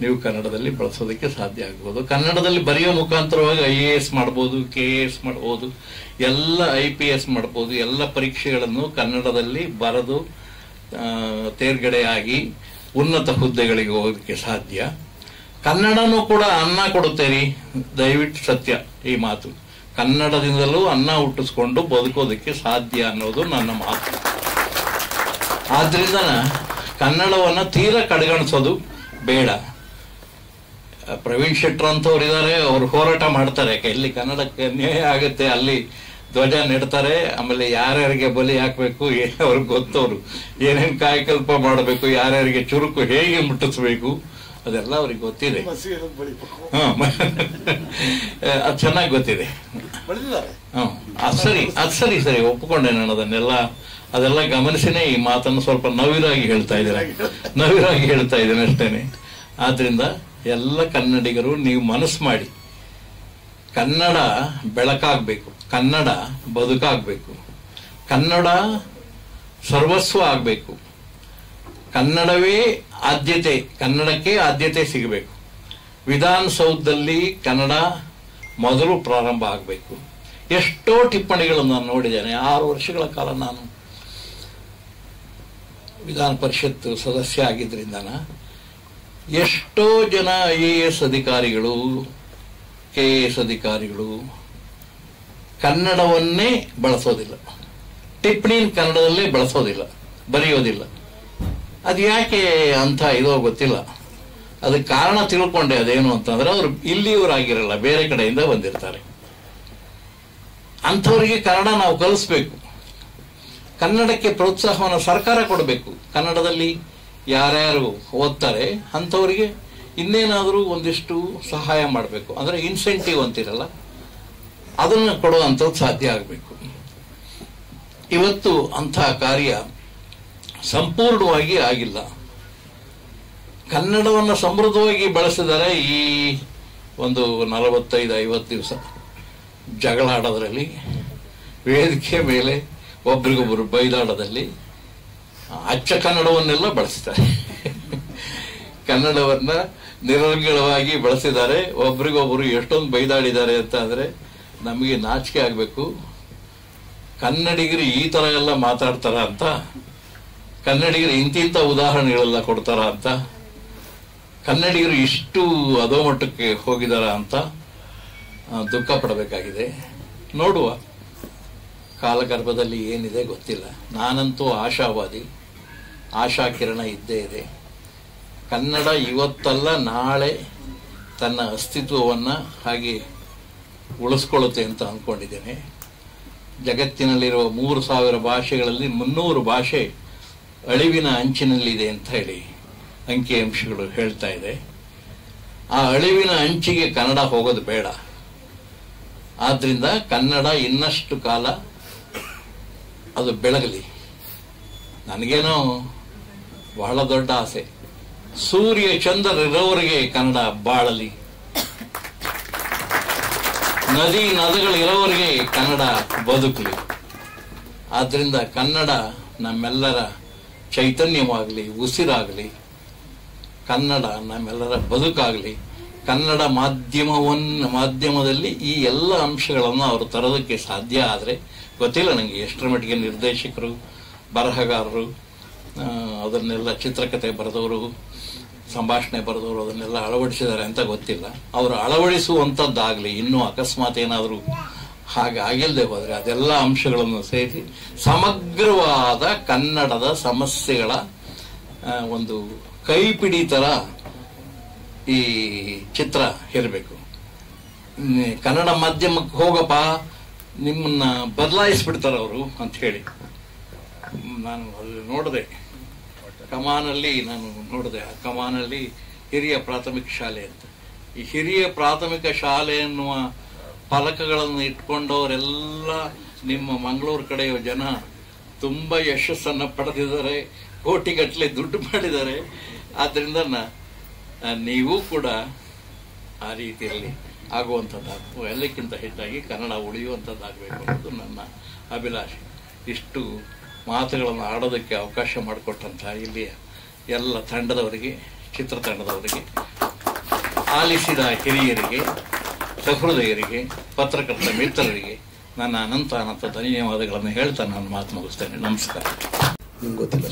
ನೀವು ಕನ್ನಡದಲ್ಲಿ ಬಳಸೋದಕ್ಕೆ ಸಾಧ್ಯ ಆಗ್ಬೋದು. ಕನ್ನಡದಲ್ಲಿ ಬರೆಯೋ ಮುಖಾಂತರವಾಗಿ IAS ಮಾಡ್ಬೋದು, KAS ಮಾಡ್ಬೋದು, ಎಲ್ಲ IPS ಮಾಡ್ಬೋದು. ಎಲ್ಲ ಪರೀಕ್ಷೆಗಳನ್ನು ಕನ್ನಡದಲ್ಲಿ ಬರೆದು ತೇರ್ಗಡೆಯಾಗಿ ಉನ್ನತ ಹುದ್ದೆಗಳಿಗೆ ಹೋಗೋದಕ್ಕೆ ಸಾಧ್ಯ. ಕನ್ನಡನೂ ಕೂಡ ಅನ್ನ ಕೊಡುತ್ತೇರಿ, ದಯವಿಟ್ಟು ಸತ್ಯ ಈ ಮಾತು. ಕನ್ನಡದಿಂದಲೂ ಅನ್ನ ಹುಟ್ಟಿಸ್ಕೊಂಡು ಬದುಕೋದಕ್ಕೆ ಸಾಧ್ಯ ಅನ್ನೋದು ನನ್ನ ಮಾತು. ಆದ್ರಿಂದ ಕನ್ನಡವನ್ನ ತೀರಾ ಕಡೆಗಣಿಸೋದು ಬೇಡ. ಪ್ರವೀಣ್ ಶೆಟ್ಟರ್ ಅಂತವ್ರು ಇದ್ದಾರೆ, ಅವ್ರು ಹೋರಾಟ ಮಾಡ್ತಾರೆ. ಎಲ್ಲಿ ಕನ್ನಡಕ್ಕೆ ಅನ್ಯಾಯ ಆಗುತ್ತೆ ಅಲ್ಲಿ ಧ್ವಜ ನೆಡ್ತಾರೆ. ಆಮೇಲೆ ಯಾರ್ಯಾರಿಗೆ ಬಲಿ ಹಾಕ್ಬೇಕು ಅವ್ರಿಗೆ ಗೊತ್ತವ್ರು, ಏನೇನ್ ಕಾಯಕಲ್ಪ ಮಾಡಬೇಕು, ಯಾರ್ಯಾರಿಗೆ ಚುರುಕು ಹೇಗೆ ಮುಟ್ಟಿಸ್ಬೇಕು ಅದೆಲ್ಲ ಅವ್ರಿಗೆ ಗೊತ್ತಿದೆ. ಅದು ಚೆನ್ನಾಗಿ ಗೊತ್ತಿದೆ. ಅದ್ ಸರಿ ಒಪ್ಪಿಕೊಂಡೆ ನಾನು ಅದೆಲ್ಲ ಗಮನಿಸಿನೇ ಈ ಮಾತನ್ನು ಸ್ವಲ್ಪ ನವಿರಾಗಿ ಹೇಳ್ತಾ ಇದ್ದೇನೆ ಅಷ್ಟೇನೆ. ಆದ್ರಿಂದ ಎಲ್ಲ ಕನ್ನಡಿಗರು ನೀವು ಮನಸ್ಸು ಮಾಡಿ, ಕನ್ನಡ ಬೆಳಕಾಗ್ಬೇಕು, ಕನ್ನಡ ಬದುಕಾಗ್ಬೇಕು, ಕನ್ನಡ ಸರ್ವಸ್ವ ಆಗ್ಬೇಕು, ಕನ್ನಡವೇ ಆದ್ಯತೆ, ಕನ್ನಡಕ್ಕೆ ಆದ್ಯತೆ ಸಿಗಬೇಕು. ವಿಧಾನಸೌಧದಲ್ಲಿ ಕನ್ನಡ ಮೊದಲು ಪ್ರಾರಂಭ ಆಗಬೇಕು. ಎಷ್ಟೋ ಟಿಪ್ಪಣಿಗಳನ್ನು ನಾನು ನೋಡಿದ್ದೇನೆ. 6 ವರ್ಷಗಳ ಕಾಲ ನಾನು ವಿಧಾನ ಪರಿಷತ್ ಸದಸ್ಯ ಆಗಿದ್ರಿಂದ ಎಷ್ಟೋ ಜನ IAS ಅಧಿಕಾರಿಗಳು, KAS ಅಧಿಕಾರಿಗಳು ಕನ್ನಡವನ್ನೇ ಬಳಸೋದಿಲ್ಲ, ಟಿಪ್ಪಣಿ ಕನ್ನಡದಲ್ಲೇ ಬಳಸೋದಿಲ್ಲ, ಬರೆಯೋದಿಲ್ಲ. ಅದು ಯಾಕೆ ಅಂತ ಇದೋ ಗೊತ್ತಿಲ್ಲ. ಅದಕ್ಕೆ ಕಾರಣ ತಿಳ್ಕೊಂಡೆ. ಅದೇನು ಅಂತಂದ್ರೆ ಅವರು ಇಲ್ಲಿಯವರಾಗಿರಲ್ಲ, ಬೇರೆ ಕಡೆಯಿಂದ ಬಂದಿರ್ತಾರೆ. ಅಂಥವರಿಗೆ ಕನ್ನಡ ನಾವು ಕಲಿಸ್ಬೇಕು. ಕನ್ನಡಕ್ಕೆ ಪ್ರೋತ್ಸಾಹವನ್ನು ಸರ್ಕಾರ ಕೊಡಬೇಕು. ಕನ್ನಡದಲ್ಲಿ ಯಾರ್ಯಾರು ಓದ್ತಾರೆ ಅಂಥವರಿಗೆ ಇನ್ನೇನಾದರೂ ಒಂದಿಷ್ಟು ಸಹಾಯ ಮಾಡಬೇಕು. ಅಂದರೆ ಇನ್ಸೆಂಟಿವ್ ಅಂತಿರಲ್ಲ, ಅದನ್ನು ಕೊಡುವಂಥದ್ದು ಸಾಧ್ಯ ಆಗಬೇಕು. ಇವತ್ತು ಅಂಥ ಕಾರ್ಯ ಸಂಪೂರ್ಣವಾಗಿ ಆಗಿಲ್ಲ. ಕನ್ನಡವನ್ನು ಸಮೃದ್ಧವಾಗಿ ಬಳಸಿದರೆ ಈ ಒಂದು 45-50 ದಿವಸ ಜಗಳ ಆಡೋದ್ರಲ್ಲಿ, ವೇದಿಕೆ ಮೇಲೆ ಒಬ್ರಿಗೊಬ್ಬರು ಬೈದಾಡೋದಲ್ಲಿ ಅಚ್ಚ ಕನ್ನಡವನ್ನೆಲ್ಲ ಬಳಸ್ತಾರೆ. ಕನ್ನಡವನ್ನ ನಿರರ್ಗಳವಾಗಿ ಬಳಸಿದ್ದಾರೆ. ಒಬ್ರಿಗೊಬ್ಬರು ಎಷ್ಟೊಂದು ಬೈದಾಡಿದ್ದಾರೆ ಅಂತ ಅಂದ್ರೆ ನಮಗೆ ನಾಚಿಕೆ ಆಗಬೇಕು. ಕನ್ನಡಿಗರು ಈ ತರ ಎಲ್ಲ ಮಾತಾಡ್ತಾರ ಅಂತ, ಕನ್ನಡಿಗರು ಇಂತಿಂಥ ಉದಾಹರಣೆಗಳೆಲ್ಲ ಕೊಡ್ತಾರ ಅಂತ, ಕನ್ನಡಿಗರು ಇಷ್ಟು ಅಧೋಮಟ್ಟಕ್ಕೆ ಹೋಗಿದಾರ ಅಂತ ದುಃಖ ಪಡಬೇಕಾಗಿದೆ. ನೋಡುವ ಕಾಲಗರ್ಭದಲ್ಲಿ ಏನಿದೆ ಗೊತ್ತಿಲ್ಲ. ನಾನಂತೂ ಆಶಾವಾದಿ, ಆಶಾಕಿರಣ ಇದ್ದೇ ಇದೆ. ಕನ್ನಡ ಇವತ್ತಲ್ಲ ನಾಳೆ ತನ್ನ ಅಸ್ತಿತ್ವವನ್ನು ಹಾಗೆ ಉಳಿಸ್ಕೊಳ್ಳುತ್ತೆ ಅಂತ ಅಂದ್ಕೊಂಡಿದ್ದೇನೆ. ಜಗತ್ತಿನಲ್ಲಿರುವ 3000 ಭಾಷೆಗಳಲ್ಲಿ 300 ಭಾಷೆ ಅಳಿವಿನ ಅಂಚಿನಲ್ಲಿದೆ ಅಂತ ಹೇಳಿ ಅಂಕಿಅಂಶಗಳು ಹೇಳ್ತಾ ಇದೆ. ಆ ಅಳಿವಿನ ಅಂಚಿಗೆ ಕನ್ನಡ ಹೋಗೋದು ಬೇಡ. ಆದ್ರಿಂದ ಕನ್ನಡ ಇನ್ನಷ್ಟು ಕಾಲ ಅದು ಬೆಳಗಲಿ. ನನಗೇನೋ ಬಹಳ ದೊಡ್ಡ ಆಸೆ, ಸೂರ್ಯ ಚಂದ್ರರಿರೋವರೆಗೆ ಕನ್ನಡ ಬಾಳಲಿ, ನದಿ ನದಿಗಳಿರೋವರೆಗೆ ಕನ್ನಡ ಬದುಕಲಿ. ಆದ್ರಿಂದ ಕನ್ನಡ ನಮ್ಮೆಲ್ಲರ ಚೈತನ್ಯವಾಗಲಿ, ಉಸಿರಾಗಲಿ, ಕನ್ನಡ ನಮ್ಮೆಲ್ಲರ ಬದುಕಾಗಲಿ. ಕನ್ನಡ ಮಾಧ್ಯಮದಲ್ಲಿ ಈ ಎಲ್ಲ ಅಂಶಗಳನ್ನು ಅವರು ತರೋದಕ್ಕೆ ಸಾಧ್ಯ ಆದರೆ, ಗೊತ್ತಿಲ್ಲ ನನಗೆ ಎಷ್ಟರ ಮಟ್ಟಿಗೆ ನಿರ್ದೇಶಕರು, ಬರಹಗಾರರು, ಅದನ್ನೆಲ್ಲ ಚಿತ್ರಕಥೆ ಬರೆದವರು, ಸಂಭಾಷಣೆ ಬರೆದವರು ಅದನ್ನೆಲ್ಲ ಅಳವಡಿಸಿದ್ದಾರೆ ಅಂತ ಗೊತ್ತಿಲ್ಲ. ಅವರು ಅಳವಡಿಸುವಂಥದ್ದಾಗಲಿ. ಇನ್ನೂ ಅಕಸ್ಮಾತ್ ಏನಾದರೂ ಹಾಗಾಗಿಲ್ಲದೆ ಹೋದರೆ ಅದೆಲ್ಲ ಅಂಶಗಳನ್ನು ಸೇರಿಸಿ ಸಮಗ್ರವಾದ ಕನ್ನಡದ ಸಮಸ್ಯೆಗಳ ಒಂದು ಕೈಪಿಡಿ ಥರ ಈ ಚಿತ್ರ ಇರಬೇಕು. ಕನ್ನಡ ಮಾಧ್ಯಮಕ್ಕೆ ಹೋಗಪ್ಪ, ನಿಮ್ಮನ್ನ ಬದಲಾಯಿಸ್ಬಿಡ್ತಾರೆ ಅವರು ಅಂತ ಹೇಳಿ ನಾನು ಅಲ್ಲಿ ನೋಡಿದೆ. ಕಮಾನಲ್ಲಿ ನಾನು ನೋಡಿದೆ. ಆ ಕಮಾನಲ್ಲಿ ಹಿರಿಯ ಪ್ರಾಥಮಿಕ ಶಾಲೆ ಅಂತ. ಈ ಹಿರಿಯ ಪ್ರಾಥಮಿಕ ಶಾಲೆ ಎನ್ನುವ ಫಲಕಗಳನ್ನು ಇಟ್ಕೊಂಡವರೆಲ್ಲ ನಿಮ್ಮ ಮಂಗಳೂರು ಕಡೆಯ ಜನ ತುಂಬ ಯಶಸ್ಸನ್ನು ಪಡೆದಿದ್ದಾರೆ, ಕೋಟಿಗಟ್ಟಲೆ ದುಡ್ಡು ಮಾಡಿದ್ದಾರೆ. ಆದ್ದರಿಂದ ನೀವು ಕೂಡ ಆ ರೀತಿಯಲ್ಲಿ ಆಗುವಂಥದ್ದಾಗಬೇಕು. ಎಲ್ಲಕ್ಕಿಂತ ಹೆಚ್ಚಾಗಿ ಕನ್ನಡ ಉಳಿಯುವಂಥದ್ದಾಗಬೇಕು ಅನ್ನೋದು ನನ್ನ ಅಭಿಲಾಷೆ. ಇಷ್ಟು ಮಾತುಗಳನ್ನು ಆಡೋದಕ್ಕೆ ಅವಕಾಶ ಮಾಡಿಕೊಟ್ಟಂಥ ಇಲ್ಲಿಯ ಎಲ್ಲ ತಂಡದವರಿಗೆ, ಚಿತ್ರತಂಡದವರಿಗೆ, ಆಲಿಸಿದ ಹಿರಿಯರಿಗೆ, ಸಹೃದಯರಿಗೆ, ಪತ್ರಕರ್ತ ಮಿತ್ರರಿಗೆ ನನ್ನ ಅನಂತ ಧನ್ಯವಾದಗಳನ್ನು ಹೇಳ್ತಾ ನಾನು ಮಾತು ಮುಗಿಸ್ತೇನೆ. ನಮಸ್ಕಾರ. ನಿಮ್ಗೆ ಗೊತ್ತಿಲ್ಲ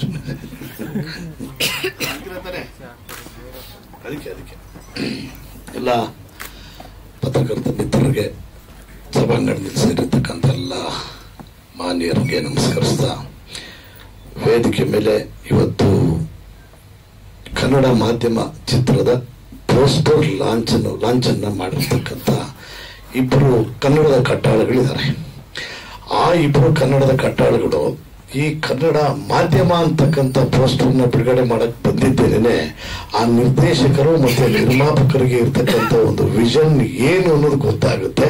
ಅದಕ್ಕೆ ಎಲ್ಲ ಪತ್ರಕರ್ತ ಮಿತ್ರರಿಗೆ, ಸಭಾಂಗಣದಲ್ಲಿ ಸೇರಿರ್ತಕ್ಕಂಥ ಎಲ್ಲ ಮಾನ್ಯರಿಗೆ ನಮಸ್ಕರಿಸ್ತಾ, ವೇದಿಕೆ ಮೇಲೆ ಇವತ್ತು ಕನ್ನಡ ಮಾಧ್ಯಮ ಚಿತ್ರದ ಪೋಸ್ಟರ್ ಲಾಂಚನ್ನು ಮಾಡಿರ್ತಕ್ಕಂಥ ಇಬ್ಬರು ಕನ್ನಡದ ಕಟ್ಟಾಳಗಳಿದ್ದಾರೆ. ಆ ಇಬ್ಬರು ಕನ್ನಡದ ಕಟ್ಟಾಳಗಳು ಈ ಕನ್ನಡ ಮಾಧ್ಯಮ ಅಂತಕ್ಕಂಥ ಪೋಸ್ಟರ್ನ ಬಿಡುಗಡೆ ಮಾಡಕ್ ಬಂದಿದ್ದೇನೆ. ಆ ನಿರ್ದೇಶಕರು ಮತ್ತೆ ನಿರ್ಮಾಪಕರಿಗೆ ಇರ್ತಕ್ಕಂಥ ಒಂದು ವಿಷನ್ ಏನು ಅನ್ನೋದು ಗೊತ್ತಾಗುತ್ತೆ.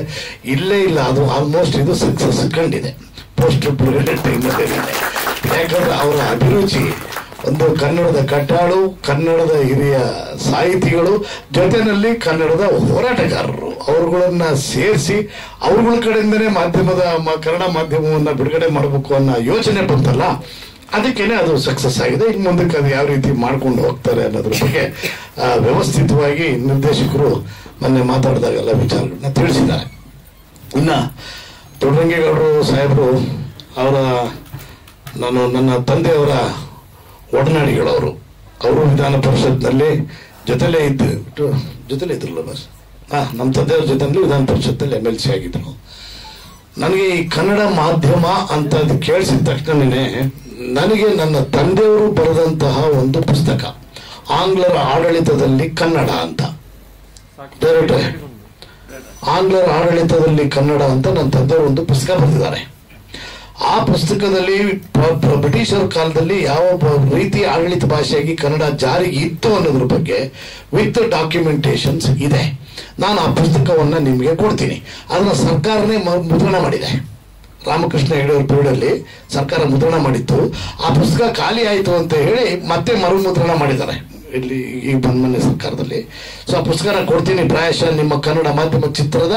ಇಲ್ಲೇ ಇಲ್ಲ, ಅದು ಆಲ್ಮೋಸ್ಟ್ ಇದು ಸಕ್ಸಸ್ ಕಂಡಿದೆ ಪೋಸ್ಟರ್ ಬಿಡುಗಡೆ ಟೈಮಲ್ಲಿ. ಯಾಕಂದ್ರೆ ಅವರ ಅಭಿರುಚಿ ಒಂದು ಕನ್ನಡದ ಕಟ್ಟಾಳು, ಕನ್ನಡದ ಹಿರಿಯ ಸಾಹಿತಿಗಳು, ಜೊತೆಯಲ್ಲಿ ಕನ್ನಡದ ಹೋರಾಟಗಾರರು, ಅವರುಗಳನ್ನ ಸೇರಿಸಿ ಅವ್ರಗಳ ಕಡೆಯಿಂದನೇ ಕನ್ನಡ ಮಾಧ್ಯಮವನ್ನ ಬಿಡುಗಡೆ ಮಾಡಬೇಕು ಅನ್ನೋ ಯೋಚನೆ ಬಂತಲ್ಲ, ಅದಕ್ಕೇನೆ ಅದು ಸಕ್ಸಸ್ ಆಗಿದೆ. ಇನ್ನು ಮುಂದಕ್ಕೆ ಅದು ಯಾವ ರೀತಿ ಮಾಡ್ಕೊಂಡು ಹೋಗ್ತಾರೆ ಅನ್ನೋದ್ರ ಬಗ್ಗೆ ವ್ಯವಸ್ಥಿತವಾಗಿ ನಿರ್ದೇಶಕರು ಮೊನ್ನೆ ಮಾತಾಡಿದಾಗೆಲ್ಲ ವಿಚಾರಗಳನ್ನ ತಿಳಿಸಿದ್ದಾರೆ. ಇನ್ನ ದೊಡ್ಡರಂಗೇಗೌಡರು ಸಾಹೇಬರು ನನ್ನ ತಂದೆಯವರ ಒಡನಾಡಿಗಳವರು, ಅವರು ವಿಧಾನ ಪರಿಷತ್ನಲ್ಲಿ ಜೊತೆಲೇ ಇದ್ರಲ್ಲ ಬಸ್. ನಮ್ಮ ತಂದೆಯವ್ರ ಜೊತೆಯಲ್ಲಿ ವಿಧಾನ ಪರಿಷತ್ನಲ್ಲಿ MLC ಆಗಿದ್ರು. ನನಗೆ ಈ ಕನ್ನಡ ಮಾಧ್ಯಮ ಅಂತ ಕೇಳಿಸಿದ ತಕ್ಷಣನೇ ನನಗೆ ನನ್ನ ತಂದೆಯವರು ಬರೆದಂತಹ ಒಂದು ಪುಸ್ತಕ ಆಂಗ್ಲರ ಆಡಳಿತದಲ್ಲಿ ಕನ್ನಡ ಅಂತ, ಡೈರೆಕ್ಟರ್ ಆಂಗ್ಲರ ಆಡಳಿತದಲ್ಲಿ ಕನ್ನಡ ಅಂತ ನನ್ನ ತಂದೆಯವರು ಒಂದು ಪುಸ್ತಕ ಬರೆದಿದ್ದಾರೆ. ಆ ಪುಸ್ತಕದಲ್ಲಿ ಬ್ರಿಟಿಷರ ಕಾಲದಲ್ಲಿ ಯಾವ ರೀತಿ ಆಡಳಿತ ಭಾಷೆಯಾಗಿ ಕನ್ನಡ ಜಾರಿಗೆ ಇತ್ತು ಅನ್ನೋದ್ರ ಬಗ್ಗೆ ವಿತ್ ಡಾಕ್ಯುಮೆಂಟೇಶನ್ಸ್ ಇದೆ. ನಾನು ಆ ಪುಸ್ತಕವನ್ನ ನಿಮಗೆ ಕೊಡ್ತೀನಿ. ಅದನ್ನ ಸರ್ಕಾರನೇ ಮುದ್ರಣ ಮಾಡಿದೆ. ರಾಮಕೃಷ್ಣ ಹೆಗಡೆಯವರ ಪೀರಿಯಡಲ್ಲಿ ಸರ್ಕಾರ ಮುದ್ರಣ ಮಾಡಿತ್ತು. ಆ ಪುಸ್ತಕ ಖಾಲಿ ಆಯಿತು ಅಂತ ಹೇಳಿ ಮತ್ತೆ ಮರುಮುದ್ರಣ ಮಾಡಿದ್ದಾರೆ ಇಲ್ಲಿ ಈ ಮೊನ್ನೆ ಸರ್ಕಾರದಲ್ಲಿ. ಸೊ ಆ ಪುಸ್ತಕನ ಕೊಡ್ತೀನಿ. ಪ್ರಾಯಶಃ ನಿಮ್ಮ ಕನ್ನಡ ಮಾಧ್ಯಮ ಚಿತ್ರದ